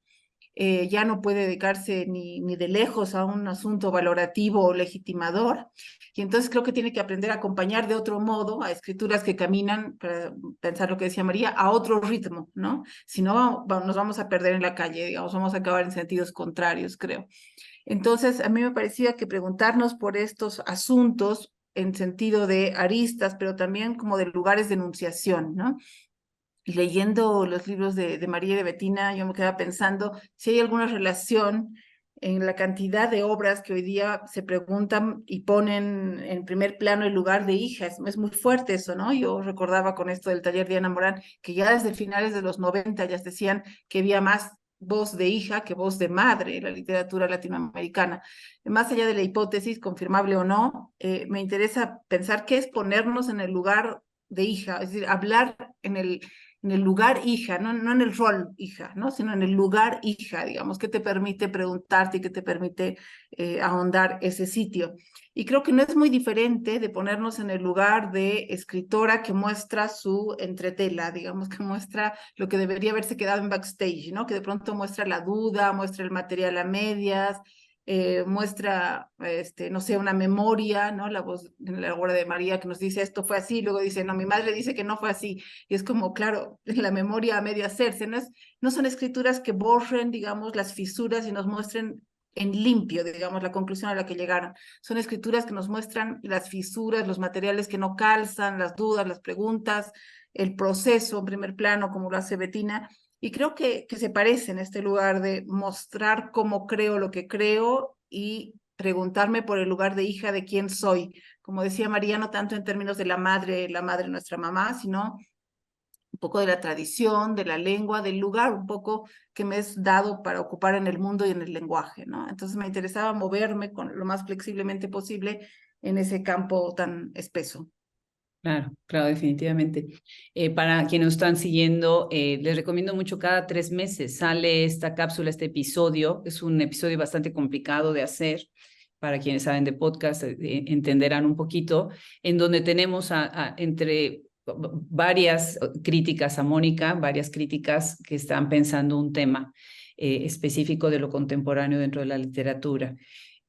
ya no puede dedicarse ni de lejos a un asunto valorativo o legitimador, y entonces creo que tiene que aprender a acompañar de otro modo a escrituras que caminan, para pensar lo que decía María, a otro ritmo, ¿no? Si no, nos vamos a perder en la calle, digamos, vamos a acabar en sentidos contrarios, creo. Entonces, a mí me parecía que preguntarnos por estos asuntos en sentido de aristas, pero también como de lugares de enunciación, ¿no? Y leyendo los libros de María y de Bettina, yo me quedaba pensando si hay alguna relación en la cantidad de obras que hoy día se preguntan y ponen en primer plano el lugar de hija. Es muy fuerte eso, ¿no? Yo recordaba con esto del taller de Ana Morán, que ya desde finales de los 90 ya decían que había más voz de hija que voz de madre en la literatura latinoamericana. Más allá de la hipótesis, confirmable o no, me interesa pensar qué es ponernos en el lugar de hija, es decir, hablar en en el lugar hija, no en el rol hija, ¿no? Sino en el lugar hija, digamos, que te permite preguntarte y que te permite ahondar ese sitio. Y creo que no es muy diferente de ponernos en el lugar de escritora que muestra su entretela, digamos, que muestra lo que debería haberse quedado en backstage, ¿no? Que de pronto muestra la duda, muestra el material a medias, muestra, no sé, una memoria, ¿no? La voz en la obra de María que nos dice esto fue así, luego dice, no, mi madre dice que no fue así. Y es como, claro, la memoria a medio hacerse, no son escrituras que borren, digamos, las fisuras y nos muestren en limpio, digamos, la conclusión a la que llegaron. Son escrituras que nos muestran las fisuras, los materiales que no calzan, las dudas, las preguntas, el proceso en primer plano, como lo hace Bettina. Y creo que se parece en este lugar de mostrar cómo creo lo que creo y preguntarme por el lugar de hija de quién soy. Como decía María, no tanto en términos de la madre nuestra mamá, sino un poco de la tradición, de la lengua, del lugar un poco que me es dado para ocupar en el mundo y en el lenguaje, ¿no? Entonces me interesaba moverme con lo más flexiblemente posible en ese campo tan espeso. Claro, claro, definitivamente. Para quienes nos están siguiendo, les recomiendo mucho cada 3 meses sale esta cápsula, este episodio. Es un episodio bastante complicado de hacer. Para quienes saben de podcast, entenderán un poquito, en donde tenemos entre varias críticas a Mónica, varias críticas que están pensando un tema específico de lo contemporáneo dentro de la literatura.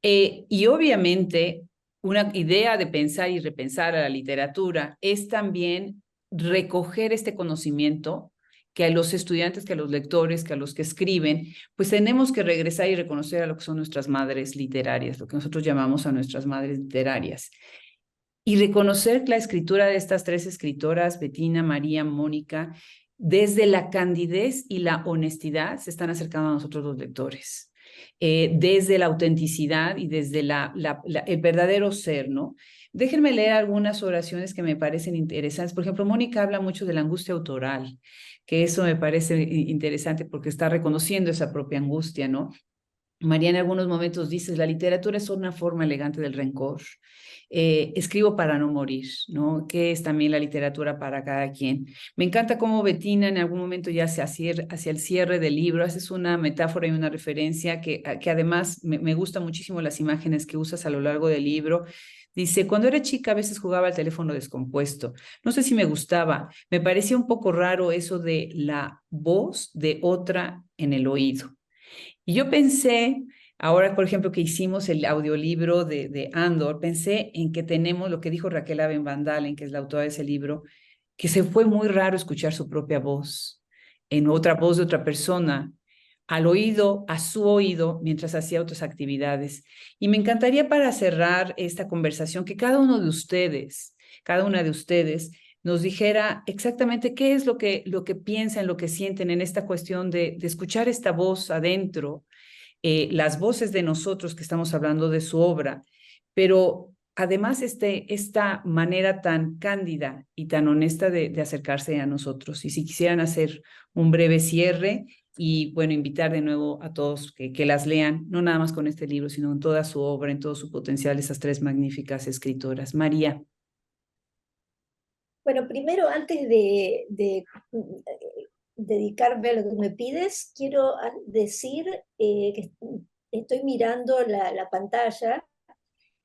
Y obviamente una idea de pensar y repensar a la literatura es también recoger este conocimiento que a los estudiantes, que a los lectores, que a los que escriben, pues tenemos que regresar y reconocer a lo que son nuestras madres literarias, lo que nosotros llamamos a nuestras madres literarias. Y reconocer la escritura de estas 3 escritoras, Bettina, María, Mónica, desde la candidez y la honestidad se están acercando a nosotros los lectores. Desde la autenticidad y desde el verdadero ser, ¿no? Déjenme leer algunas oraciones que me parecen interesantes. Por ejemplo, Mónica habla mucho de la angustia autoral, que eso me parece interesante porque está reconociendo esa propia angustia, ¿no? María en algunos momentos dice, la literatura es una forma elegante del rencor. Escribo para no morir, ¿no? ¿Qué es también la literatura para cada quien? Me encanta cómo Bettina en algún momento ya hacia el cierre del libro, haces una metáfora y una referencia que además me gustan muchísimo las imágenes que usas a lo largo del libro. Dice, cuando era chica a veces jugaba al teléfono descompuesto. No sé si me gustaba. Me parecía un poco raro eso de la voz de otra en el oído. Y yo pensé, ahora por ejemplo que hicimos el audiolibro de Andor, pensé en que tenemos lo que dijo Raquel Aben Van Dalen, que es la autora de ese libro, que se fue muy raro escuchar su propia voz, en otra voz de otra persona, al oído, a su oído, mientras hacía otras actividades. Y me encantaría para cerrar esta conversación que cada uno de ustedes, cada una de ustedes, nos dijera exactamente qué es lo que piensan, lo que sienten en esta cuestión de escuchar esta voz adentro, las voces de nosotros que estamos hablando de su obra, pero además esta manera tan cándida y tan honesta de acercarse a nosotros. Y si quisieran hacer un breve cierre y, bueno, invitar de nuevo a todos que las lean, no nada más con este libro, sino en toda su obra, en todo su potencial, esas 3 magníficas escritoras. María. Bueno, primero, antes de dedicarme a lo que me pides, quiero decir que estoy mirando la pantalla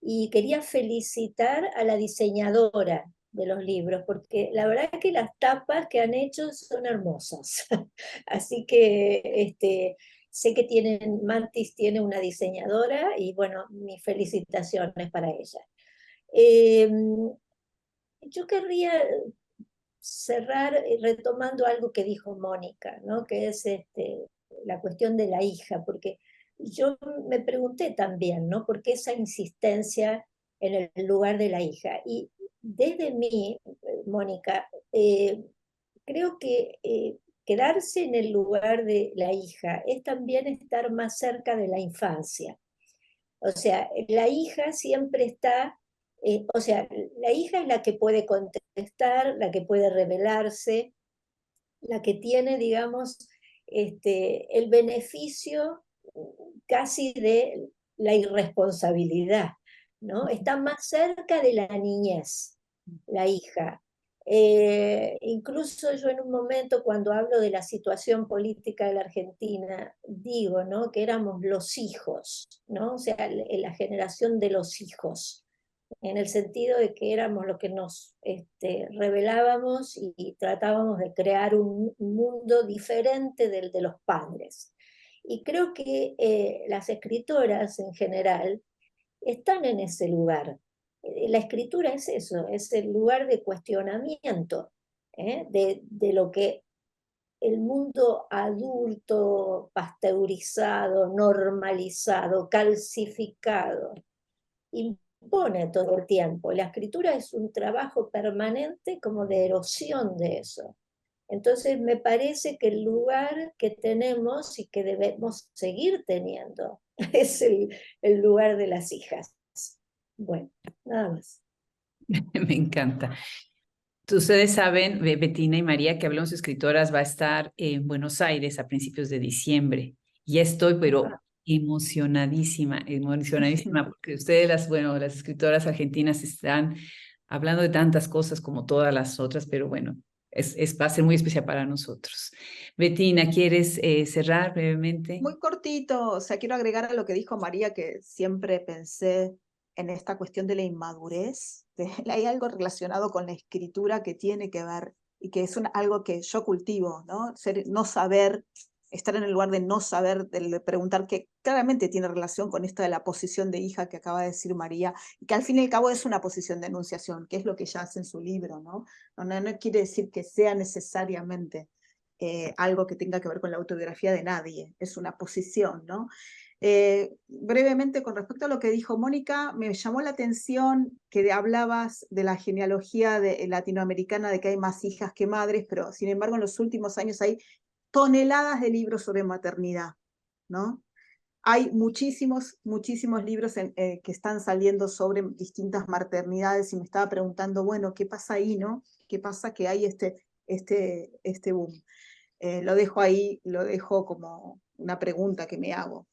y quería felicitar a la diseñadora de los libros, porque la verdad es que las tapas que han hecho son hermosas. Así que sé que Mantis tiene una diseñadora y bueno, mis felicitaciones para ella. Yo querría cerrar retomando algo que dijo Mónica, ¿no? Que es la cuestión de la hija, porque yo me pregunté también, ¿no? ¿Por qué esa insistencia en el lugar de la hija? Y desde mí, Mónica, creo que quedarse en el lugar de la hija es también estar más cerca de la infancia. O sea, la hija siempre está, o sea, la hija es la que puede contestar, la que puede revelarse, la que tiene, digamos, el beneficio casi de la irresponsabilidad, ¿no? Está más cerca de la niñez, la hija. Incluso yo en un momento cuando hablo de la situación política de la Argentina, digo, ¿no?, que éramos los hijos, ¿no? O sea, la generación de los hijos, en el sentido de que éramos los que nos rebelábamos y tratábamos de crear un mundo diferente del de los padres. Y creo que las escritoras en general están en ese lugar. La escritura es eso, es el lugar de cuestionamiento, de lo que el mundo adulto, pasteurizado, normalizado, calcificado, impone todo el tiempo. La escritura es un trabajo permanente como de erosión de eso. Entonces me parece que el lugar que tenemos y que debemos seguir teniendo es el lugar de las hijas. Bueno, nada más. Me encanta. Ustedes saben, Bettina y María, que Hablemos Escritoras va a estar en Buenos Aires a principios de diciembre. Ya estoy, pero emocionadísima, porque ustedes, las escritoras argentinas están hablando de tantas cosas como todas las otras, pero bueno, va a ser muy especial para nosotros. Bettina, ¿quieres cerrar brevemente? Muy cortito, o sea, quiero agregar a lo que dijo María, que siempre pensé en esta cuestión de la inmadurez. Hay algo relacionado con la escritura que tiene que ver y que es algo que yo cultivo, ¿no? No saber, estar en el lugar de no saber, de preguntar, que claramente tiene relación con esta de la posición de hija que acaba de decir María, y que al fin y al cabo es una posición de enunciación, que es lo que ella hace en su libro, ¿no? No quiere decir que sea necesariamente algo que tenga que ver con la autobiografía de nadie, es una posición, ¿no? Brevemente, con respecto a lo que dijo Mónica, me llamó la atención que hablabas de la genealogía latinoamericana, de que hay más hijas que madres, pero sin embargo en los últimos años hay toneladas de libros sobre maternidad, ¿no? Hay muchísimos libros que están saliendo sobre distintas maternidades y me estaba preguntando, bueno, ¿qué pasa ahí, no? ¿Qué pasa que hay este boom? Lo dejo ahí, lo dejo como una pregunta que me hago.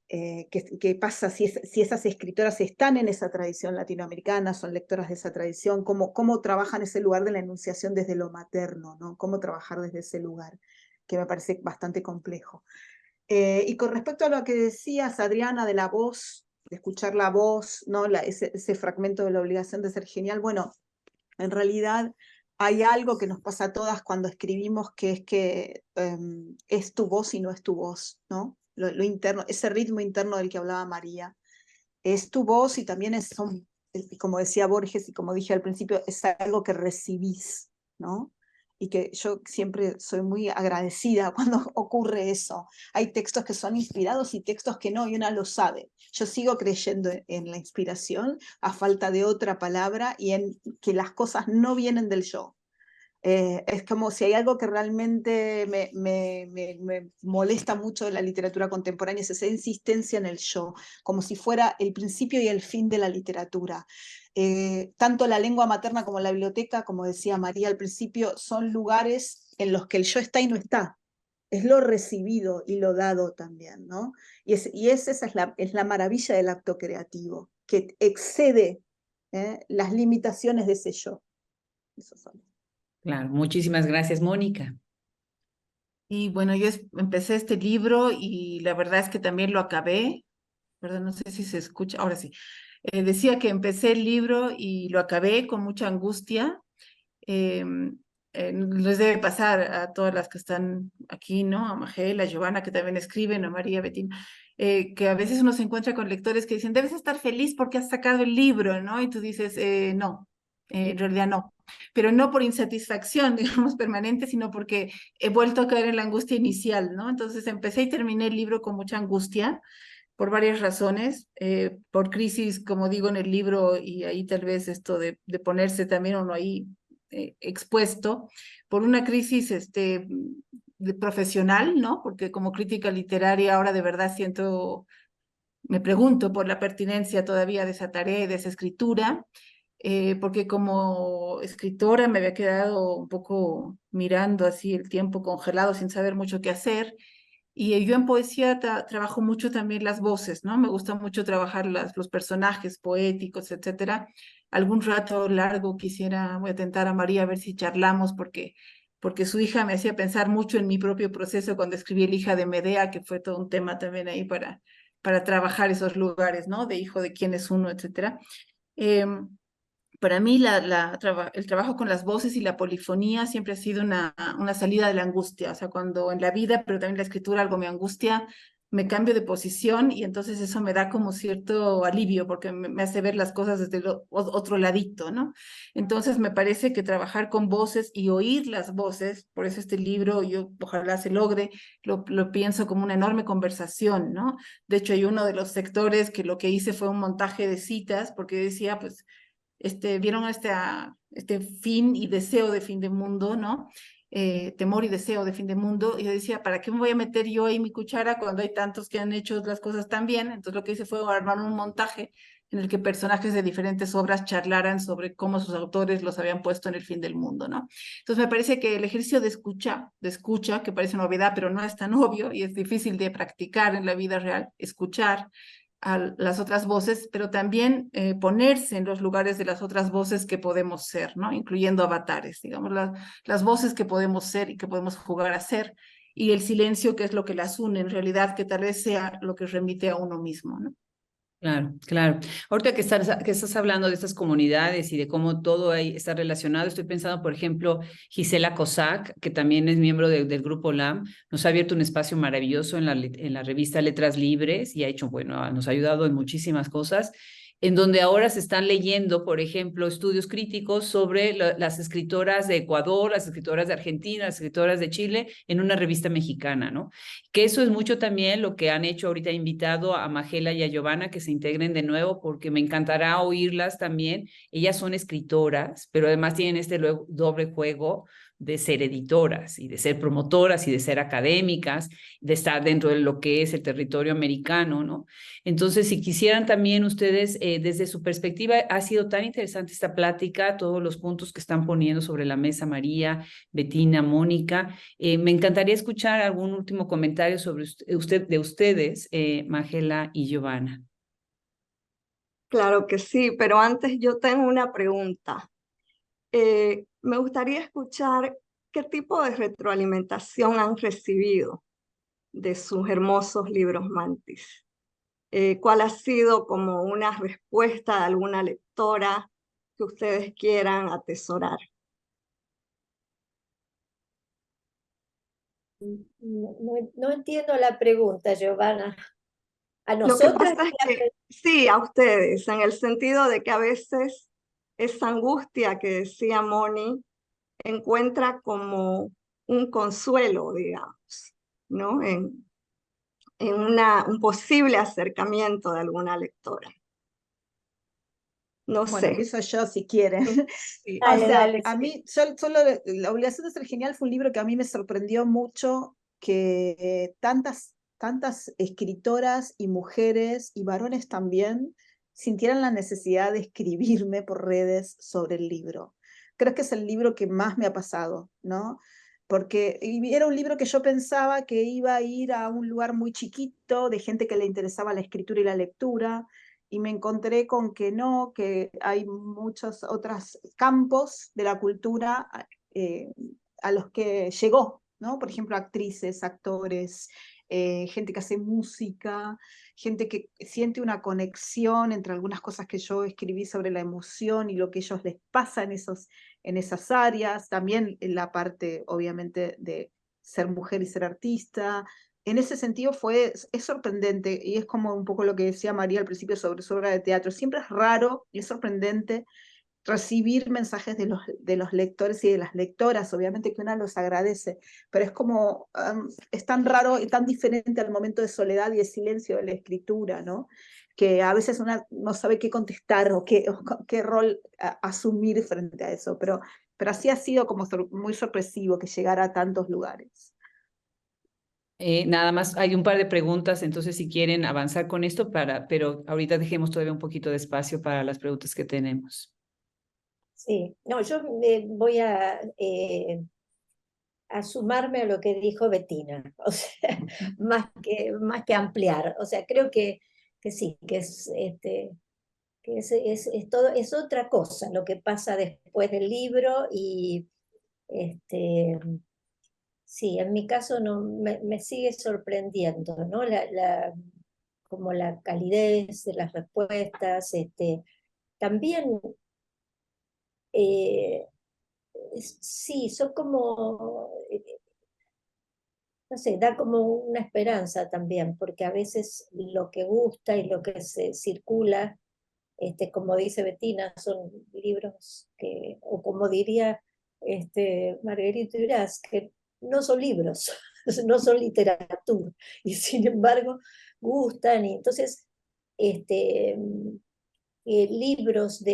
¿Qué pasa si esas escritoras están en esa tradición latinoamericana, son lectoras de esa tradición? ¿Cómo trabajan ese lugar de la enunciación desde lo materno, ¿no? ¿Cómo trabajar desde ese lugar? Que me parece bastante complejo. Y con respecto a lo que decías, Adriana, de la voz, de escuchar la voz, ¿no? Ese fragmento de la obligación de ser genial, bueno, en realidad hay algo que nos pasa a todas cuando escribimos, que es que es tu voz y no es tu voz, ¿no? Lo interno, ese ritmo interno del que hablaba María, es tu voz y también como decía Borges y como dije al principio, es algo que recibís, ¿no? Y que yo siempre soy muy agradecida cuando ocurre eso. Hay textos que son inspirados y textos que no, y una lo sabe. Yo sigo creyendo en la inspiración a falta de otra palabra y en que las cosas no vienen del yo. Es como si hay algo que realmente me molesta mucho de la literatura contemporánea, es esa insistencia en el yo, como si fuera el principio y el fin de la literatura. Tanto la lengua materna como la biblioteca, como decía María al principio, son lugares en los que el yo está y no está. Es lo recibido y lo dado también, ¿no? Esa es la maravilla del acto creativo, que excede las limitaciones de ese yo. Eso son. Claro, muchísimas gracias, Mónica. Y bueno, yo empecé este libro y la verdad es que también lo acabé. Perdón, no sé si se escucha, ahora sí. Decía que empecé el libro y lo acabé con mucha angustia. Les debe pasar a todas las que están aquí, ¿no? A Magela, a Giovanna, que también escriben, a María, Bettina, que a veces uno se encuentra con lectores que dicen, debes estar feliz porque has sacado el libro, ¿no? Y tú dices, no, en realidad no. Pero no por insatisfacción, digamos, permanente, sino porque he vuelto a caer en la angustia inicial, ¿no? Entonces empecé y terminé el libro con mucha angustia por varias razones, por crisis, como digo en el libro, y ahí tal vez esto de ponerse también uno ahí expuesto, por una crisis profesional, ¿no? Porque como crítica literaria ahora de verdad me pregunto por la pertinencia todavía de esa tarea y de esa escritura, porque como escritora me había quedado un poco mirando así el tiempo congelado sin saber mucho qué hacer. Y yo en poesía trabajo mucho también las voces, ¿no? Me gusta mucho trabajar los personajes poéticos, etcétera. algún rato largo voy a tentar a María a ver si charlamos, porque su hija me hacía pensar mucho en mi propio proceso cuando escribí El hija de Medea, que fue todo un tema también ahí para trabajar esos lugares, ¿no? De hijo de quién es uno, etcétera. Para mí el trabajo con las voces y la polifonía siempre ha sido una salida de la angustia, o sea, cuando en la vida, pero también en la escritura algo me angustia, me cambio de posición y entonces eso me da como cierto alivio porque me hace ver las cosas desde otro ladito, ¿no? Entonces me parece que trabajar con voces y oír las voces, por eso este libro yo ojalá se logre, lo pienso como una enorme conversación, ¿no? De hecho hay uno de los sectores que lo que hice fue un montaje de citas porque decía, pues, vieron este fin y deseo de fin de mundo, ¿no? Temor y deseo de fin de mundo, y yo decía, ¿para qué me voy a meter yo ahí mi cuchara cuando hay tantos que han hecho las cosas tan bien? Entonces lo que hice fue armar un montaje en el que personajes de diferentes obras charlaran sobre cómo sus autores los habían puesto en el fin del mundo, ¿no? Entonces me parece que el ejercicio de escucha, que parece una obviedad, pero no es tan obvio y es difícil de practicar en la vida real, escuchar a las otras voces, pero también ponerse en los lugares de las otras voces que podemos ser, ¿no? Incluyendo avatares, digamos, las voces que podemos ser y que podemos jugar a ser, y el silencio que es lo que las une en realidad, que tal vez sea lo que remite a uno mismo, ¿no? Claro, claro. Ahorita que estás hablando de estas comunidades y de cómo todo ahí está relacionado, estoy pensando, por ejemplo, Gisela Cossack, que también es miembro del grupo LAM, nos ha abierto un espacio maravilloso en la revista Letras Libres y ha hecho, bueno, nos ha ayudado en muchísimas cosas, en donde ahora se están leyendo, por ejemplo, estudios críticos sobre las escritoras de Ecuador, las escritoras de Argentina, las escritoras de Chile, en una revista mexicana, ¿no? Que eso es mucho también lo que han hecho ahorita, invitado a Magela y a Giovanna que se integren de nuevo, porque me encantará oírlas también. Ellas son escritoras, pero además tienen este doble juego de ser editoras y de ser promotoras y de ser académicas, de estar dentro de lo que es el territorio americano, ¿no? Entonces, si quisieran también ustedes, desde su perspectiva, ha sido tan interesante esta plática, todos los puntos que están poniendo sobre la mesa María, Bettina, Mónica. Me encantaría escuchar algún último comentario sobre de ustedes, Magela y Giovanna. Claro que sí, pero antes yo tengo una pregunta. Me gustaría escuchar qué tipo de retroalimentación han recibido de sus hermosos libros Mantis. ¿Cuál ha sido como una respuesta de alguna lectora que ustedes quieran atesorar? No entiendo la pregunta, Giovanna. ¿A Lo que nosotras? pasa es que sí, a ustedes, en el sentido de que a veces esa angustia que decía Moni encuentra como un consuelo, digamos, ¿no? En un posible acercamiento de alguna lectora. No Bueno, sé. empiezo yo si quieren. Sí. O Dale, sea, dale, a sí. mí, solo La obligación de ser genial fue un libro que a mí me sorprendió mucho que tantas escritoras y mujeres y varones también sintieran la necesidad de escribirme por redes sobre el libro. Creo que es el libro que más me ha pasado, ¿no? Porque era un libro que yo pensaba que iba a ir a un lugar muy chiquito, de gente que le interesaba la escritura y la lectura, y me encontré con que no, que hay muchos otros campos de la cultura a los que llegó, ¿no? Por ejemplo, actrices, actores, gente que hace música, gente que siente una conexión entre algunas cosas que yo escribí sobre la emoción y lo que a ellos les pasa en esas áreas, también en la parte, obviamente, de ser mujer y ser artista. En ese sentido es sorprendente, y es como un poco lo que decía María al principio sobre su obra de teatro. Siempre es raro y es sorprendente recibir mensajes de los lectores y de las lectoras, obviamente que una los agradece, pero es como, es tan raro y tan diferente al momento de soledad y de silencio de la escritura, ¿no? Que a veces una no sabe qué contestar o qué rol asumir frente a eso, pero así ha sido como muy sorpresivo que llegara a tantos lugares. Nada más, hay un par de preguntas, entonces si quieren avanzar con esto, pero ahorita dejemos todavía un poquito de espacio para las preguntas que tenemos. Sí, no, yo voy a sumarme a lo que dijo Bettina, o sea, más que ampliar. O sea, creo que sí, que es que todo, es otra cosa lo que pasa después del libro y sí, en mi caso no, me sigue sorprendiendo, ¿no? Como la calidez de las respuestas, también, sí, son como, no sé, da como una esperanza también, porque a veces lo que gusta y lo que se circula, como dice Bettina, son libros que, o como diría Marguerite Duras, que no son libros, no son literatura, y sin embargo gustan, y entonces libros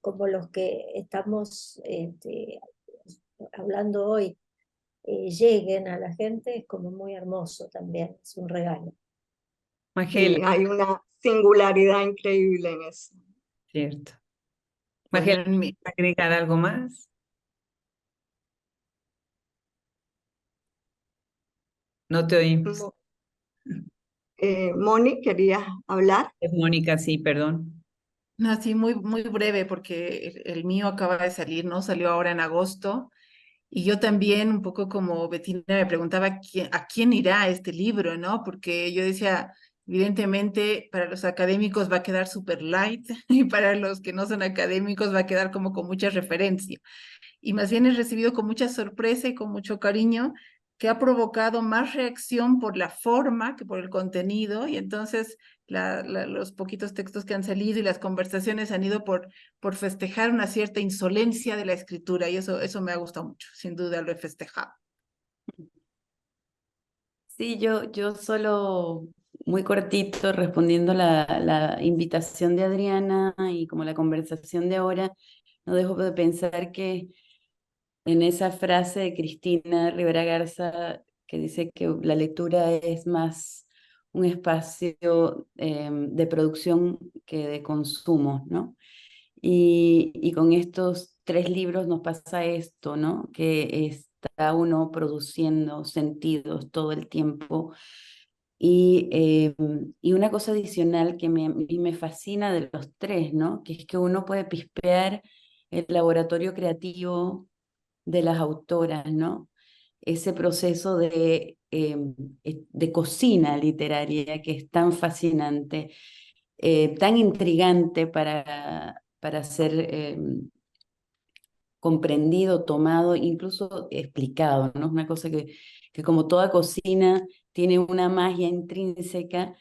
como los que estamos hablando hoy, lleguen a la gente, es como muy hermoso también, es un regalo. Magela, Y hay una singularidad increíble en eso. cierto. Bueno, Magela, ¿quieres agregar algo más? No te oímos. Moni, ¿querías hablar? Mónica, sí, perdón. no, sí, muy breve, porque el mío acaba de salir, ¿no? Salió ahora en agosto. Y yo también, un poco como Bettina, me preguntaba a quién irá este libro, ¿no? Porque yo decía, evidentemente, para los académicos va a quedar súper light y para los que no son académicos va a quedar como con mucha referencia. Y más bien he recibido con mucha sorpresa y con mucho cariño que ha provocado más reacción por la forma que por el contenido, y entonces los poquitos textos que han salido y las conversaciones han ido por festejar una cierta insolencia de la escritura, y eso me ha gustado mucho, sin duda lo he festejado. Sí, yo solo muy cortito respondiendo la invitación de Adriana y como la conversación de ahora, no dejo de pensar que en esa frase de Cristina Rivera Garza que dice que la lectura es más un espacio de producción que de consumo, ¿no? Y con estos 3 libros nos pasa esto, ¿no? Que está uno produciendo sentidos todo el tiempo. Y una cosa adicional que a mí me fascina de los 3, ¿no? Que es que uno puede pispear el laboratorio creativo de las autoras, ¿no? Ese proceso de cocina literaria que es tan fascinante, tan intrigante para ser comprendido, tomado, incluso explicado, ¿no? Es una cosa que como toda cocina tiene una magia intrínseca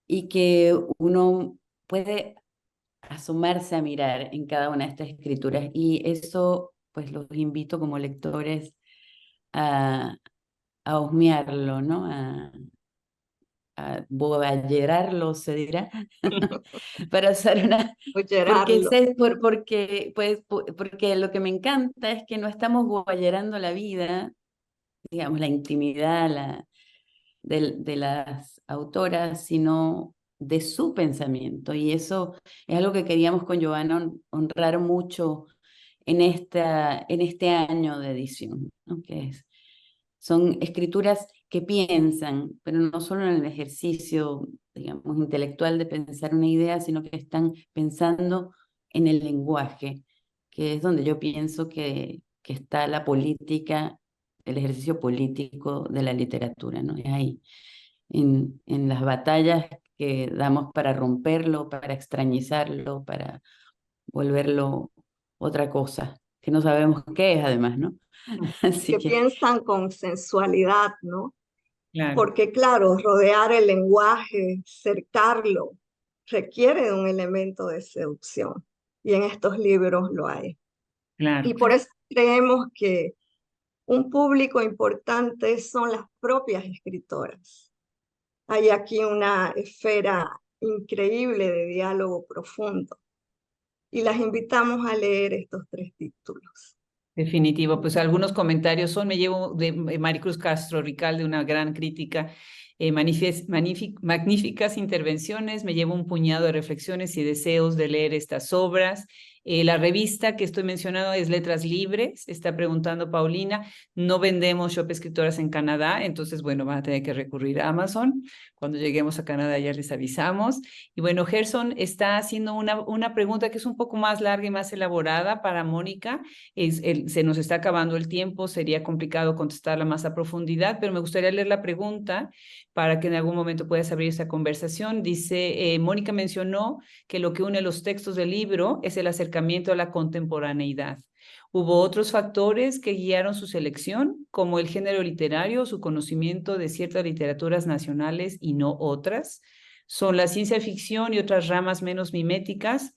y que uno puede asomarse a mirar en cada una de estas escrituras. Y eso, pues los invito como lectores a husmearlo, ¿no? A boballerarlo, se dirá, para hacer una... Gerardo. Porque lo que me encanta es que no estamos boballerando la vida, digamos, la intimidad de las autoras, sino de su pensamiento. Y eso es algo que queríamos con Giovanna honrar mucho en este año de edición, ¿no? Son escrituras que piensan, pero no solo en el ejercicio, digamos, intelectual de pensar una idea, sino que están pensando en el lenguaje, que es donde yo pienso que está la política, el ejercicio político de la literatura, ¿no? Es ahí, en las batallas que damos para romperlo, para extrañizarlo, para volverlo otra cosa, que no sabemos qué es además, ¿no? Así Que que... piensan con sensualidad, ¿no? Claro, Porque claro, rodear el lenguaje, cercarlo, requiere de un elemento de seducción. Y en estos libros lo hay. claro. Y por eso creemos que un público importante son las propias escritoras. Hay aquí una esfera increíble de diálogo profundo. Y las invitamos a leer estos 3 títulos. Definitivo, pues algunos comentarios son, me llevo de Maricruz Castro Ricalde, una gran crítica, magníficas intervenciones, me llevo un puñado de reflexiones y deseos de leer estas obras, La revista que estoy mencionando es Letras Libres, está preguntando Paulina. No vendemos Shop Escritoras en Canadá, entonces, bueno, van a tener que recurrir a Amazon. Cuando lleguemos a Canadá ya les avisamos. Y bueno, Gerson está haciendo una pregunta que es un poco más larga y más elaborada para Mónica. Se nos está acabando el tiempo, sería complicado contestarla más a profundidad, pero me gustaría leer la pregunta para que en algún momento puedas abrir esa conversación. Dice, Mónica mencionó que lo que une los textos del libro es el acercamiento a la contemporaneidad. ¿Hubo otros factores que guiaron su selección, como el género literario, su conocimiento de ciertas literaturas nacionales y no otras? ¿Son la ciencia ficción y otras ramas menos miméticas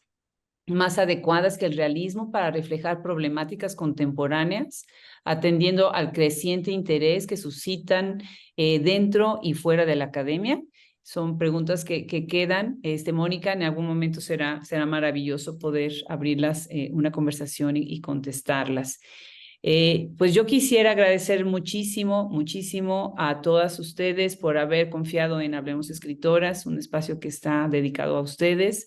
más adecuadas que el realismo para reflejar problemáticas contemporáneas, atendiendo al creciente interés que suscitan dentro y fuera de la academia? Son preguntas que quedan. Mónica, en algún momento será maravilloso poder abrirlas, una conversación y contestarlas. Pues yo quisiera agradecer muchísimo, muchísimo a todas ustedes por haber confiado en Hablemos Escritoras, un espacio que está dedicado a ustedes.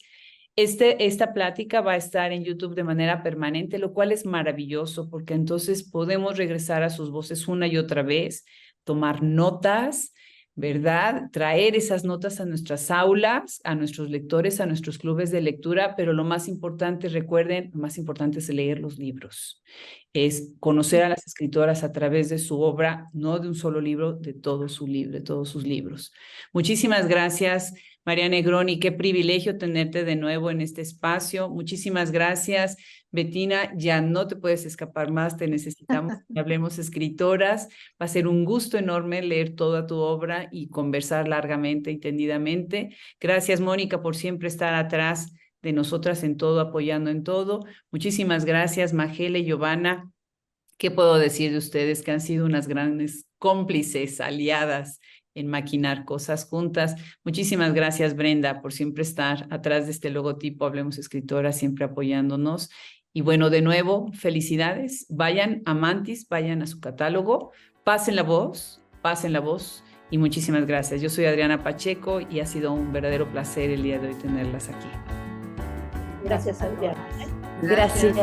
Esta plática va a estar en YouTube de manera permanente, lo cual es maravilloso porque entonces podemos regresar a sus voces una y otra vez, tomar notas, ¿verdad? Traer esas notas a nuestras aulas, a nuestros lectores, a nuestros clubes de lectura, pero lo más importante, recuerden, lo más importante es leer los libros, es conocer a las escritoras a través de su obra, no de un solo libro, de todo su libro, de todos sus libros. Muchísimas gracias, María Negroni, qué privilegio tenerte de nuevo en este espacio. Muchísimas gracias, Bettina, ya no te puedes escapar más, te necesitamos. Hablemos Escritoras. Va a ser un gusto enorme leer toda tu obra y conversar largamente y tendidamente. Gracias, Mónica, por siempre estar atrás de nosotras en todo, apoyando en todo. Muchísimas gracias, Majela y Giovanna. ¿Qué puedo decir de ustedes? Que han sido unas grandes cómplices, aliadas en maquinar cosas juntas. Muchísimas gracias, Brenda, por siempre estar atrás de este logotipo Hablemos Escritoras, siempre apoyándonos. Y bueno, de nuevo, felicidades. Vayan a Mantis, vayan a su catálogo, pasen la voz y muchísimas gracias. Yo soy Adriana Pacheco y ha sido un verdadero placer el día de hoy tenerlas aquí. Gracias, Adriana. Gracias.